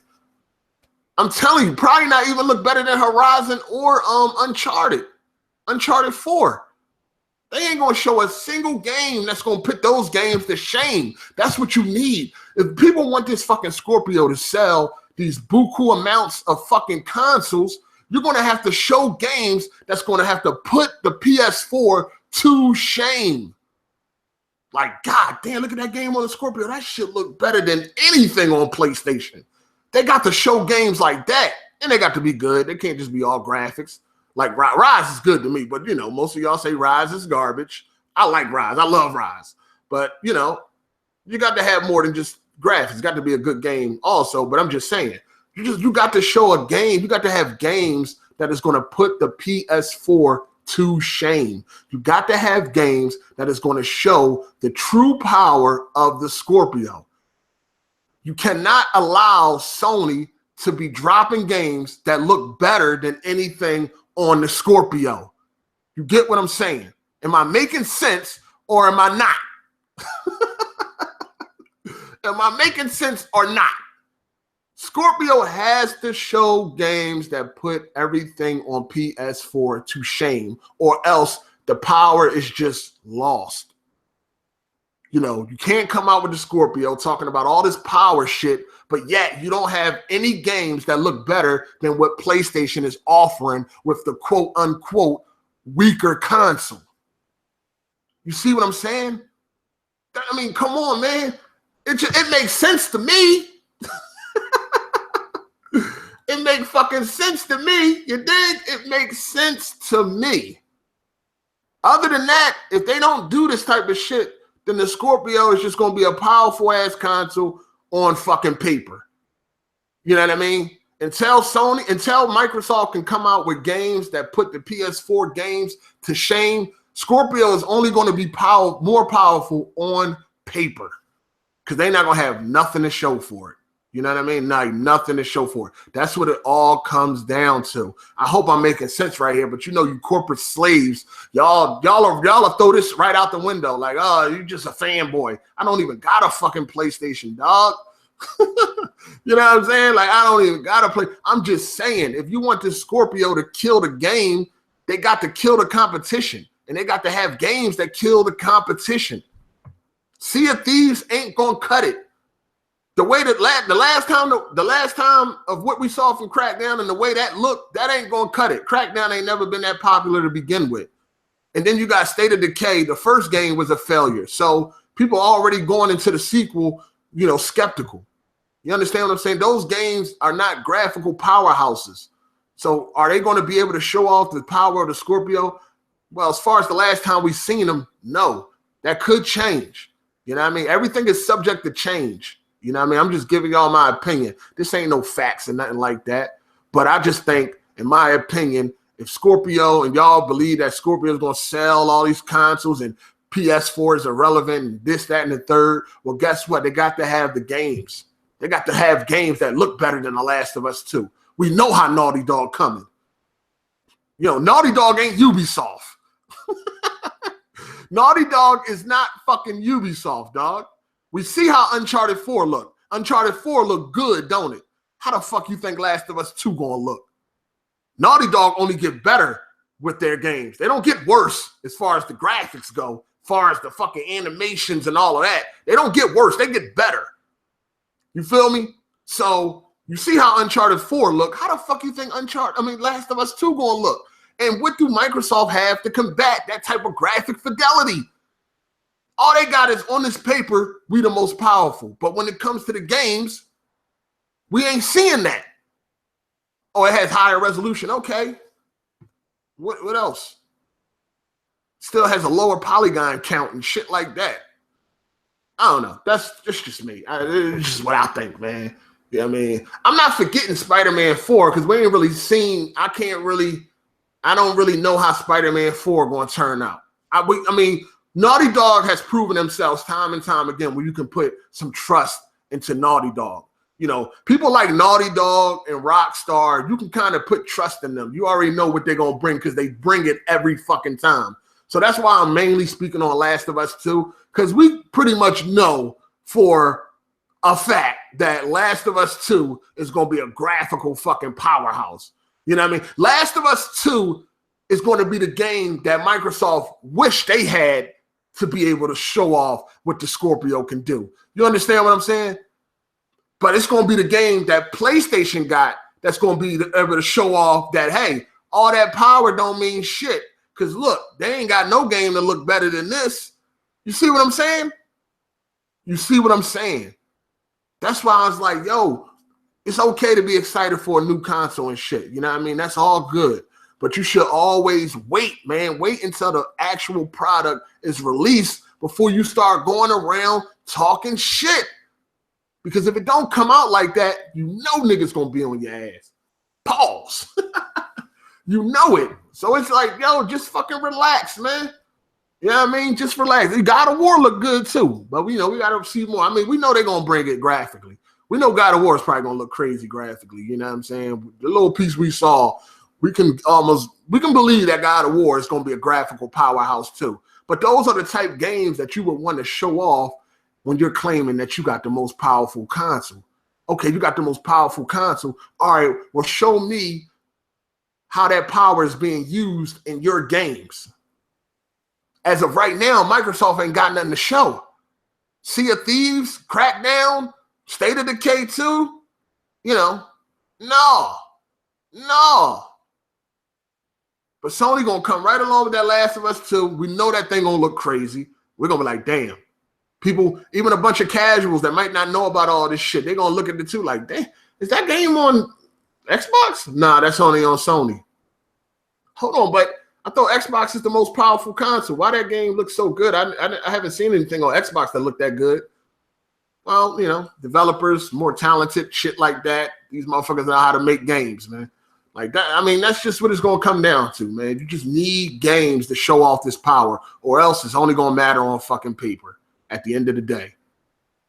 I'm telling you, probably not even look better than Horizon or Uncharted 4. They ain't going to show a single game that's going to put those games to shame. That's what you need. If people want this fucking Scorpio to sell these buku amounts of fucking consoles, you're going to have to show games that's going to have to put the PS4 to shame. Like, god damn, look at that game on the Scorpio. That shit look better than anything on PlayStation. They got to show games like that, and they got to be good. They can't just be all graphics. Like, Rise is good to me, but, you know, most of y'all say Rise is garbage. I like Rise. I love Rise. But, you know, you got to have more than just graphics. It's got to be a good game also, but I'm just saying. You got to show a game. You got to have games that is going to put the PS4 to shame. You got to have games that is going to show the true power of the Scorpio. You cannot allow Sony to be dropping games that look better than anything on the Scorpio. You get what I'm saying? Am I making sense or am I not? Am I making sense or not? Scorpio has to show games that put everything on PS4 to shame, or else the power is just lost. You know, you can't come out with the Scorpio talking about all this power shit, but yet you don't have any games that look better than what PlayStation is offering with the quote unquote weaker console. You see what I'm saying? I mean, come on, man. It makes sense to me. It makes fucking sense to me. You dig? It makes sense to me. Other than that, if they don't do this type of shit, then the Scorpio is just going to be a powerful ass console on fucking paper. You know what I mean? Until Microsoft can come out with games that put the PS4 games to shame, Scorpio is only going to be more powerful on paper because they're not going to have nothing to show for it. You know what I mean? Nothing to show for it. That's what it all comes down to. I hope I'm making sense right here, but you know, you corporate slaves, y'all throw this right out the window. Like, oh, you're just a fanboy. I don't even got a fucking PlayStation, dog. You know what I'm saying? Like, I don't even got to play. I'm just saying, if you want this Scorpio to kill the game, they got to kill the competition. And they got to have games that kill the competition. Sea of Thieves ain't gonna cut it. The way that the last time of what we saw from Crackdown and the way that looked, that ain't gonna cut it. Crackdown ain't never been that popular to begin with. And then you got State of Decay. The first game was a failure. So people already going into the sequel, skeptical. You understand what I'm saying? Those games are not graphical powerhouses. So are they going to be able to show off the power of the Scorpio? Well, as far as the last time we've seen them, no. That could change. You know what I mean? Everything is subject to change. You know what I mean? I'm just giving y'all my opinion. This ain't no facts and nothing like that. But I just think, in my opinion, if Scorpio and y'all believe that Scorpio is going to sell all these consoles and PS4 is irrelevant and this, that, and the third, well, guess what? They got to have the games. They got to have games that look better than The Last of Us 2. We know how Naughty Dog coming. Naughty Dog ain't Ubisoft. Naughty Dog is not fucking Ubisoft, dog. We see how Uncharted 4 look. Uncharted 4 look good, don't it? How the fuck you think Last of Us 2 gonna look? Naughty Dog only get better with their games. They don't get worse as far as the graphics go, as far as the fucking animations and all of that. They don't get worse. They get better. You feel me? So you see how Uncharted 4 look. How the fuck you think Last of Us 2 gonna look? And what do Microsoft have to combat that type of graphic fidelity? All they got is, on this paper, we the most powerful. But when it comes to the games, we ain't seeing that. Oh, it has higher resolution. Okay. What else? Still has a lower polygon count and shit like that. I don't know. That's just me. It's just what I think, man. You know what I mean? I'm not forgetting Spider-Man 4 because we ain't really seen, I don't really know how Spider-Man 4 going to turn out. I mean, Naughty Dog has proven themselves time and time again where you can put some trust into Naughty Dog. People like Naughty Dog and Rockstar, you can kind of put trust in them. You already know what they're going to bring because they bring it every fucking time. So that's why I'm mainly speaking on Last of Us 2, because we pretty much know for a fact that Last of Us 2 is going to be a graphical fucking powerhouse. You know what I mean? Last of Us 2 is going to be the game that Microsoft wish they had to be able to show off what the Scorpio can do. You understand what I'm saying? But it's going to be the game that PlayStation got that's going to be able to show off that, hey, all that power don't mean shit. Because look, they ain't got no game that look better than this. You see what I'm saying? You see what I'm saying? That's why I was like, yo, it's okay to be excited for a new console and shit. You know what I mean? That's all good. But you should always wait, man. Wait until the actual product is released before you start going around talking shit. Because if it don't come out like that, you know niggas gonna be on your ass. Pause. You know it. So it's like, yo, just fucking relax, man. You know what I mean? Just relax. God of War look good too. But we gotta see more. I mean, we know they're gonna bring it graphically. We know God of War is probably gonna look crazy graphically. You know what I'm saying? The little piece we saw, we can believe that God of War is gonna be a graphical powerhouse too. But those are the type games that you would want to show off when you're claiming that you got the most powerful console. Okay, you got the most powerful console. All right, well, show me how that power is being used in your games. As of right now, Microsoft ain't got nothing to show. Sea of Thieves, Crackdown, State of Decay 2, no. But Sony gonna come right along with that Last of Us 2. We know that thing gonna look crazy. We're gonna be like, damn. People, even a bunch of casuals that might not know about all this shit, they're gonna look at the two like, damn, is that game on Xbox? Nah, that's only on Sony. Hold on, but I thought Xbox is the most powerful console. Why that game looks so good? I haven't seen anything on Xbox that looked that good. Well, developers, more talented, shit like that. These motherfuckers know how to make games, man. Like that. I mean, that's just what it's going to come down to, man. You just need games to show off this power, or else it's only going to matter on fucking paper at the end of the day.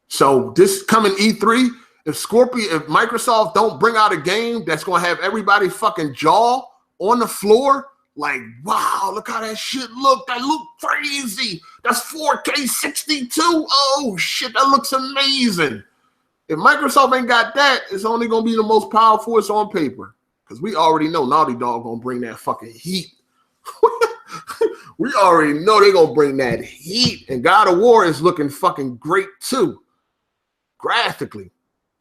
So this coming E3, if Microsoft don't bring out a game that's going to have everybody fucking jaw on the floor, like, wow, look how that shit look. That look crazy. That's 4K 62. Oh, shit, that looks amazing. If Microsoft ain't got that, it's only going to be the most powerful it's on paper. Because we already know Naughty Dog going to bring that fucking heat. We already know they're gonna bring that heat, and God of War is looking fucking great too, graphically.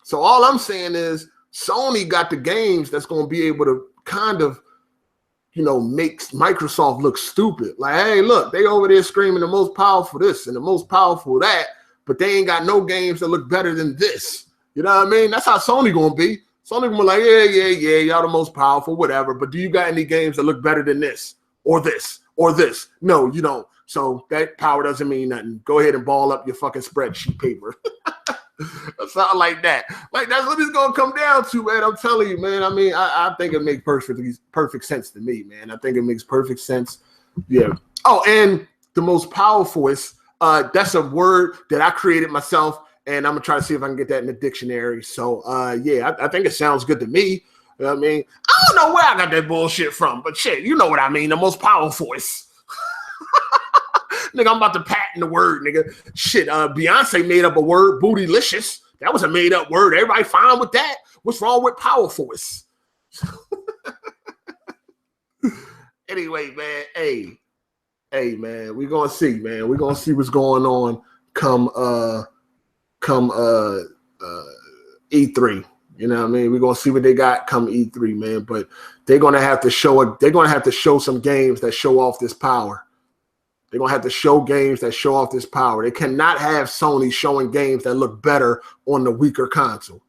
So all I'm saying is Sony got the games that's gonna be able to kind of, you know, make Microsoft look stupid. Like, hey, look, they over there screaming the most powerful this and the most powerful that, but they ain't got no games that look better than this. You know what I mean? That's how Sony gonna be. Sony gonna be like, yeah, y'all the most powerful, whatever. But do you got any games that look better than this or this or this? No, you don't. So that power doesn't mean nothing. Go ahead and ball up your fucking spreadsheet paper. Something like that. Like, that's what it's gonna come down to, man. I'm telling you, man. I mean, I think it makes perfect sense to me, man. I think it makes perfect sense. Yeah. Oh, and the most powerful is that's a word that I created myself, and I'm gonna try to see if I can get that in the dictionary. So yeah, I think it sounds good to me. You know what I mean? I don't know where I got that bullshit from, but shit, you know what I mean. The most powerful is. Nigga, I'm about to patent the word, nigga. Shit, Beyonce made up a word, bootylicious. That was a made up word. Everybody fine with that? What's wrong with powerful? Anyway, man, hey, man, we're gonna see, man. We're gonna see what's going on come E3. You know what I mean? We're gonna see what they got come E3, man. But they're gonna have to show some games that show off this power. They're going to have to show games that show off this power. They cannot have Sony showing games that look better on the weaker console.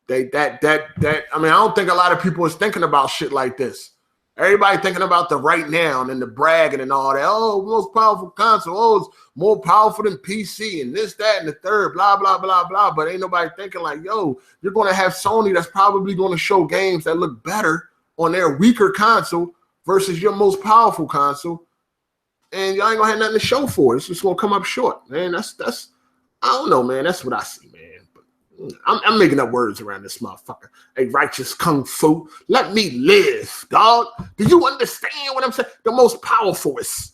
I mean, I don't think a lot of people is thinking about shit like this. Everybody thinking about the right now and the bragging and all that. Oh, most powerful console. Oh, it's more powerful than PC and this, that, and the third, blah, blah, blah, blah. But ain't nobody thinking like, yo, you're going to have Sony that's probably going to show games that look better on their weaker console versus your most powerful console. And y'all ain't gonna have nothing to show for it. It's just gonna come up short, man. That's I don't know, man. That's what I see, man. But I'm making up words around this motherfucker. A righteous kung fu. Let me live, dog. Do you understand what I'm saying? The most powerful is.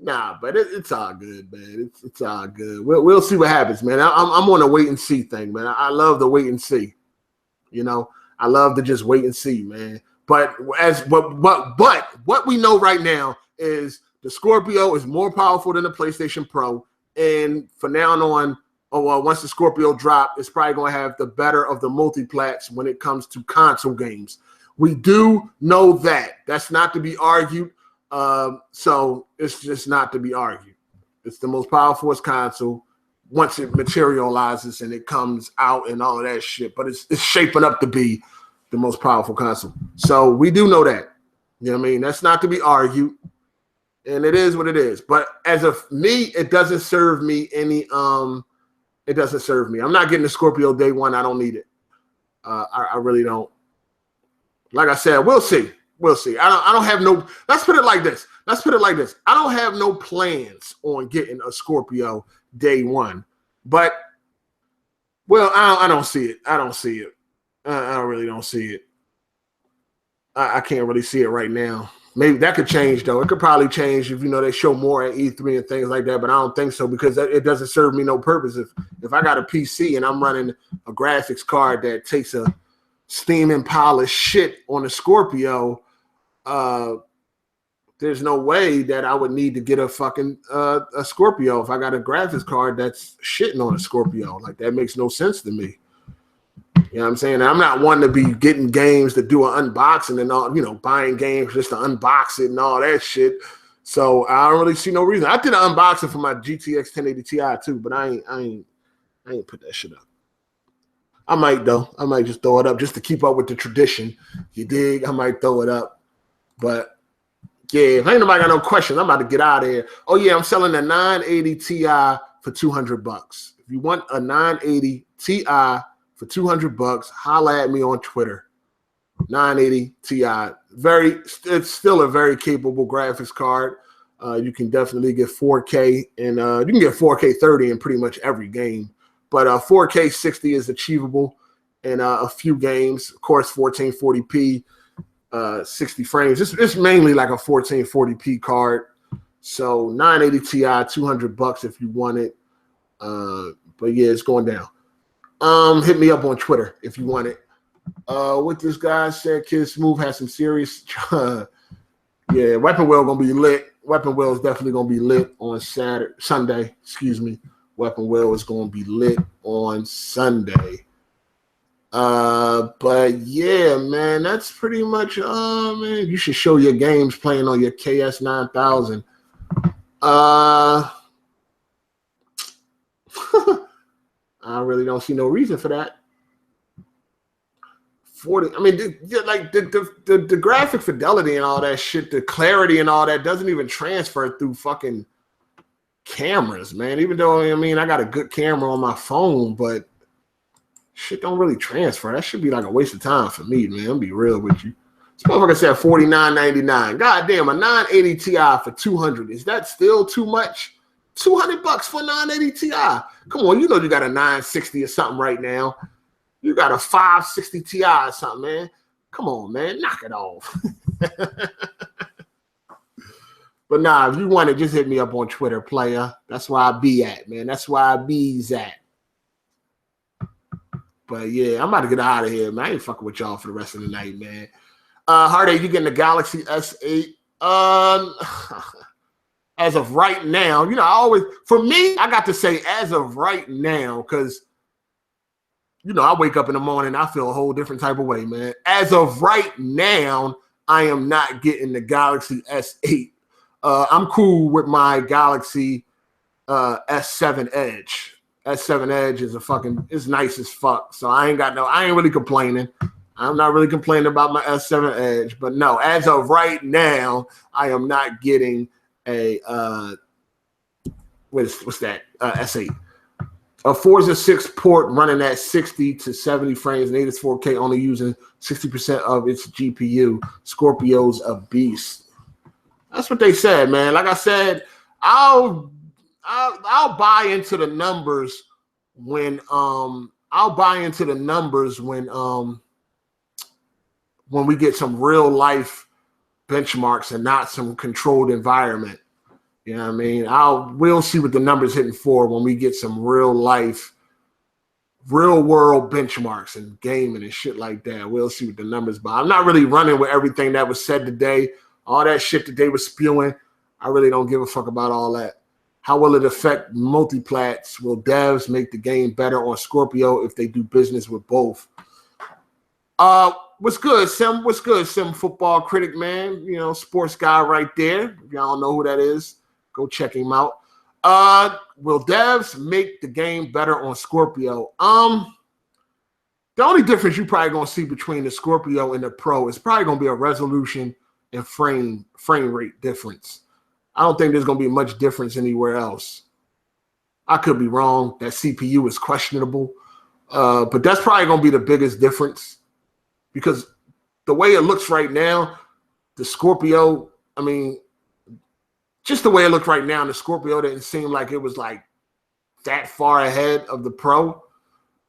Nah, but it's all good, man. It's all good. We'll see what happens, man. I'm on a wait and see thing, man. I love the wait and see. You know, I love to just wait and see, man. But what we know right now is the Scorpio is more powerful than the PlayStation Pro, and from now on, once the Scorpio drop, it's probably going to have the better of the multiplats when it comes to console games. We do know that. That's not to be argued. So it's just not to be argued. It's the most powerful console once it materializes and it comes out and all of that shit. But it's shaping up to be the most powerful console. So we do know that. You know what I mean? That's not to be argued. And it is what it is. But as of me, it doesn't serve me any it doesn't serve me. I'm not getting the Scorpio day one. I don't need it. I really don't. Like I said, we'll see. We'll see. I don't have no, let's put it like this. I don't have no plans on getting a Scorpio day one. But well, I don't see it. I really don't see it. I can't really see it right now. Maybe that could change, though. It could probably change if, they show more at E3 and things like that, but I don't think so because it doesn't serve me no purpose. If I got a PC and I'm running a graphics card that takes a steaming pile of shit on a Scorpio, there's no way that I would need to get a fucking a Scorpio if I got a graphics card that's shitting on a Scorpio. Like, that makes no sense to me. You know what I'm saying? I'm not one to be getting games to do an unboxing and all, buying games just to unbox it and all that shit. So I don't really see no reason. I did an unboxing for my GTX 1080 Ti too, but I ain't put that shit up. I might though. I might just throw it up just to keep up with the tradition. You dig? I might throw it up. But yeah, if ain't nobody got no questions, I'm about to get out of here. Oh yeah, I'm selling a 980 Ti for $200. If you want a 980 Ti for $200, holla at me on Twitter. 980 Ti. It's still a very capable graphics card. You can definitely get 4K, and you can get 4K 30 in pretty much every game. But 4K 60 is achievable in a few games. Of course, 1440p, 60 frames. It's mainly like a 1440p card. So 980 Ti, $200 if you want it. But yeah, it's going down. Hit me up on Twitter if you want it. What this guy said, Kid Smooth has some serious Yeah, Weapon Wheel gonna be lit. Weapon Wheel is definitely gonna be lit on Sunday. Excuse me. Weapon Wheel is gonna be lit on Sunday. But yeah, man, that's pretty much. Man, you should show your games playing on your KS 9000. I really don't see no reason for that. 40. I mean, the graphic fidelity and all that shit, the clarity and all that doesn't even transfer through fucking cameras, man. Even though, I mean, I got a good camera on my phone, but shit don't really transfer. That should be like a waste of time for me, man. I'll be real with you. This motherfucker said $49.99. God damn, a 980 Ti for $200. Is that still too much? $200 for a 980 Ti. Come on, you know you got a 960 or something right now. You got a 560 Ti or something, man. Come on, man. Knock it off. But nah, if you want it, just hit me up on Twitter, player. That's where I be at, man. That's where I be's at. But yeah, I'm about to get out of here, man. I ain't fucking with y'all for the rest of the night, man. Hard8, you getting the Galaxy S8? As of right now, you know, for me, I got to say as of right now, because you know, I wake up in the morning, I feel a whole different type of way, man. As of right now, I am not getting the Galaxy S8. I'm cool with my Galaxy S7 Edge. S7 Edge is it's nice as fuck. So I ain't really complaining. I'm not really complaining about my S7 Edge. But no, as of right now, I am not getting a, what's that? S8. A Forza 6 port running at 60 to 70 frames, native 4K, only using 60% of its GPU. Scorpio's a beast. That's what they said, man. Like I said, I'll buy into the numbers when we get some real life benchmarks and not some controlled environment. You know what I mean? We'll see what the numbers hitting for when we get some real life, real world benchmarks and gaming and shit like that. We'll see what the numbers, but I'm not really running with everything that was said today. All that shit that they were spewing, I really don't give a fuck about all that. How will it affect multiplats? Will devs make the game better on Scorpio if they do business with both? What's good, Sim? What's good, Sim football critic, man? You know, sports guy right there. If y'all don't know who that is, go check him out. Will devs make the game better on Scorpio? The only difference you probably gonna see between the Scorpio and the Pro is probably gonna be a resolution and frame rate difference. I don't think there's gonna be much difference anywhere else. I could be wrong. That CPU is questionable, but that's probably gonna be the biggest difference because the way it looks right now, the Scorpio, I mean, just the way it looked right now, the Scorpio didn't seem like it was like that far ahead of the Pro.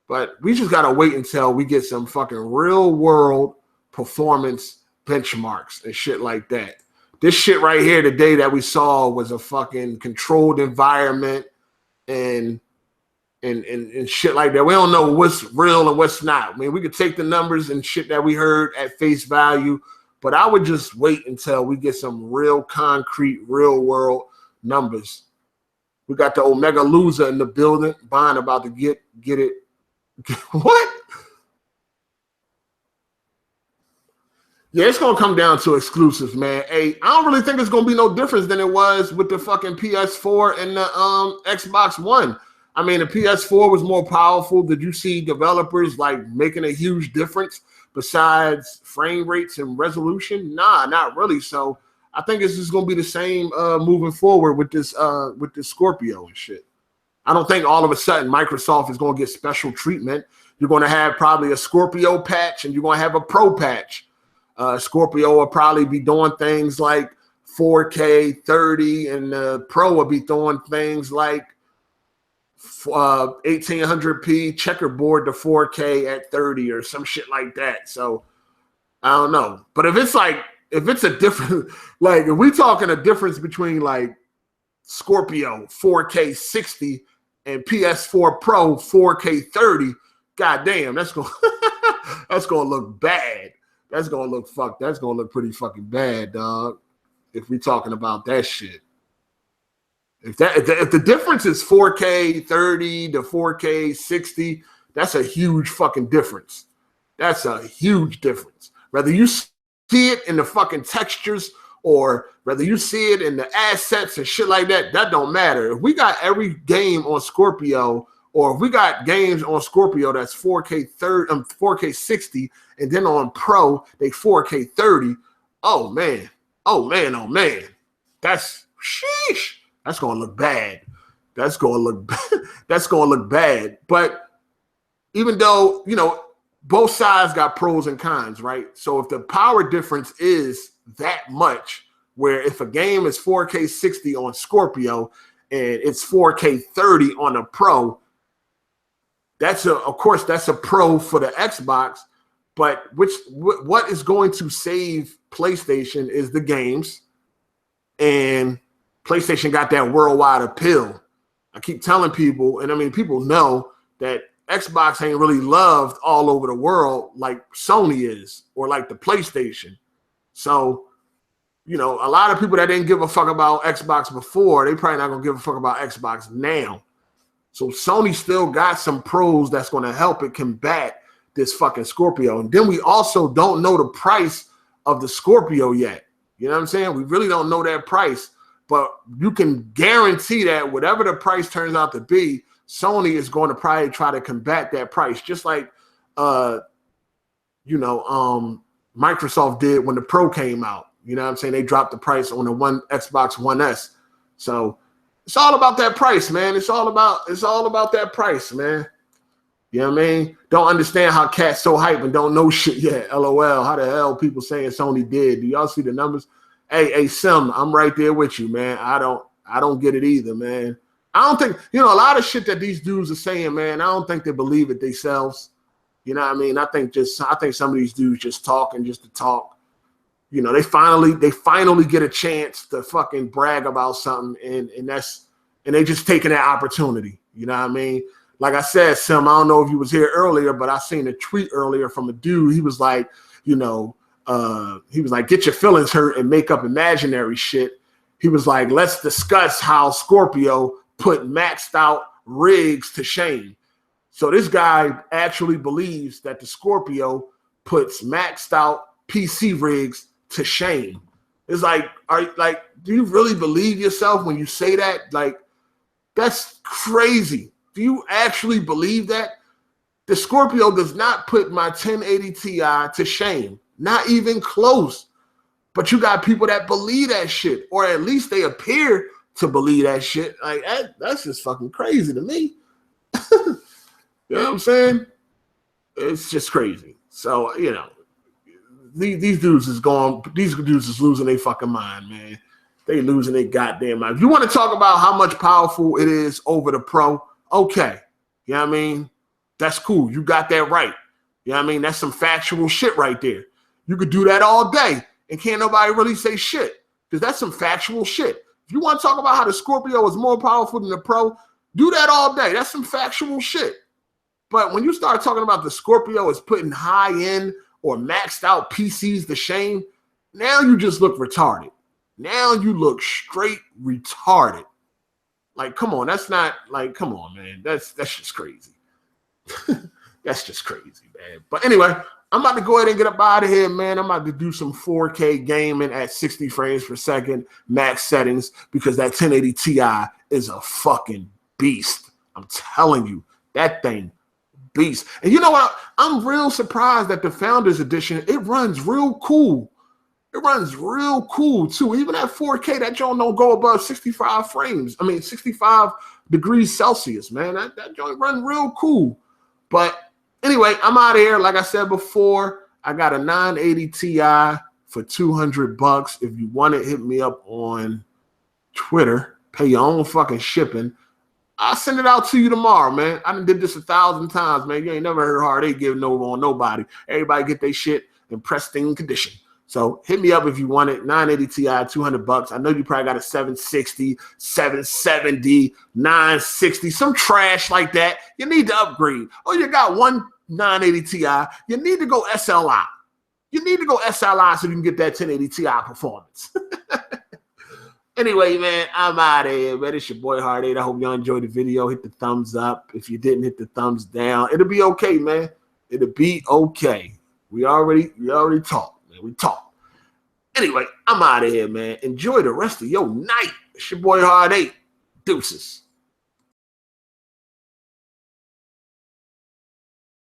But we just got to wait until we get some fucking real world performance benchmarks and shit like that. This shit right here today that we saw was a fucking controlled environment and shit like that. We don't know what's real and what's not. I mean, we could take the numbers and shit that we heard at face value, but I would just wait until we get some real concrete, real world numbers. We got the Omega Loser in the building. Bond about to get it. What? Yeah, it's gonna come down to exclusives, man. Hey, I don't really think it's gonna be no difference than it was with the fucking PS4 and the Xbox One. I mean, the PS4 was more powerful. Did you see developers like making a huge difference besides frame rates and resolution? Nah, not really. So I think it's just gonna be the same moving forward with this Scorpio and shit. I don't think all of a sudden Microsoft is going to get special treatment. You're going to have probably a Scorpio patch and you're going to have a Pro patch. Scorpio will probably be doing things like 4K 30 and the Pro will be doing things like 1800p checkerboard to 4K at 30 or some shit like that. So I don't know. But if it's a different, like if we talking a difference between like Scorpio 4K 60 and PS4 Pro 4K 30, goddamn, that's gonna look bad. That's gonna look pretty fucking bad, dog. if we talking about that shit. If the difference is 4K 30 to 4K 60, that's a huge fucking difference. That's a huge difference. Whether you see it in the fucking textures or whether you see it in the assets and shit like that, that don't matter. If we got every game on Scorpio, or if we got games on Scorpio that's 4K 30, 4K 60, and then on Pro they 4K 30, oh man, that's sheesh. That's gonna look bad. That's gonna look bad. But even though, you know, both sides got pros and cons, right? So if the power difference is that much, where if a game is 4K 60 on Scorpio and it's 4K 30 on a Pro, of course that's a pro for the Xbox. But what is going to save PlayStation is the games, and PlayStation got that worldwide appeal. I keep telling people, and I mean, people know that Xbox ain't really loved all over the world like Sony is, or like the PlayStation. So, you know, a lot of people that didn't give a fuck about Xbox before, they probably not gonna give a fuck about Xbox now. So Sony still got some pros that's gonna help it combat this fucking Scorpio. And then we also don't know the price of the Scorpio yet. You know what I'm saying? We really don't know that price, but you can guarantee that whatever the price turns out to be, Sony is going to probably try to combat that price, just like Microsoft did when the Pro came out. You know what I'm saying? They dropped the price on the Xbox One S. So it's all about that price, man. It's all about that price, man. You know what I mean? Don't understand how cats so hype and don't know shit yet. LOL. How the hell people saying Sony did? Do y'all see the numbers? Hey, Sim, I'm right there with you, man. I don't get it either, man. I don't think, you know, a lot of shit that these dudes are saying, man, I don't think they believe it themselves. You know what I mean? I think some of these dudes just talking just to talk. You know, they finally get a chance to fucking brag about something, and they just taking that opportunity. You know what I mean? Like I said, Sim, I don't know if you was here earlier, but I seen a tweet earlier from a dude. He was like, you know, get your feelings hurt and make up imaginary shit. He was like, let's discuss how Scorpio put maxed out rigs to shame. So this guy actually believes that the Scorpio puts maxed out PC rigs to shame. It's like, do you really believe yourself when you say that? Like, that's crazy. Do you actually believe that? The Scorpio does not put my 1080 Ti to shame. Not even close. But you got people that believe that shit, or at least they appear to believe that shit. Like, that's just fucking crazy to me. You know what I'm saying? It's just crazy. So, you know, these dudes is losing their fucking mind, man. They losing their goddamn mind. If you want to talk about how much powerful it is over the Pro, okay. You know what I mean? That's cool. You got that right. You know what I mean? That's some factual shit right there. You could do that all day and can't nobody really say shit, because that's some factual shit. If you want to talk about how the Scorpio is more powerful than the Pro, do that all day. That's some factual shit. But when you start talking about the Scorpio is putting high-end or maxed out PCs to shame, now you just look retarded. Now you look straight retarded. Like, come on, that's not, like, come on, man. That's just crazy. That's just crazy, man. But anyway, I'm about to go ahead and get up out of here, man. I'm about to do some 4K gaming at 60 frames per second, max settings, because that 1080 Ti is a fucking beast. I'm telling you, that thing, beast. And you know what? I'm real surprised that the Founders Edition, it runs real cool. It runs real cool, too. Even at 4K, that joint don't go above 65 frames. I mean, 65 degrees Celsius, man. That joint run real cool. But anyway, I'm out of here. Like I said before, I got a 980 Ti for $200. If you want it, hit me up on Twitter. Pay your own fucking shipping. I'll send it out to you tomorrow, man. I done did this 1,000 times, man. You ain't never heard Hard 8 giving over on nobody. Everybody get their shit in pristine condition. So hit me up if you want it. 980 Ti, $200. I know you probably got a 760, 770, 960, some trash like that. You need to upgrade. Oh, you got one 980 Ti. You need to go SLI. You need to go SLI so you can get that 1080 Ti performance. Anyway, man, I'm out of here, man. It's your boy Hard8. I hope y'all enjoyed the video. Hit the thumbs up. If you didn't, hit the thumbs down. It'll be okay, man. It'll be okay. We already talked, man. We talked. Anyway, I'm out of here, man. Enjoy the rest of your night. It's your boy Hard8. Deuces.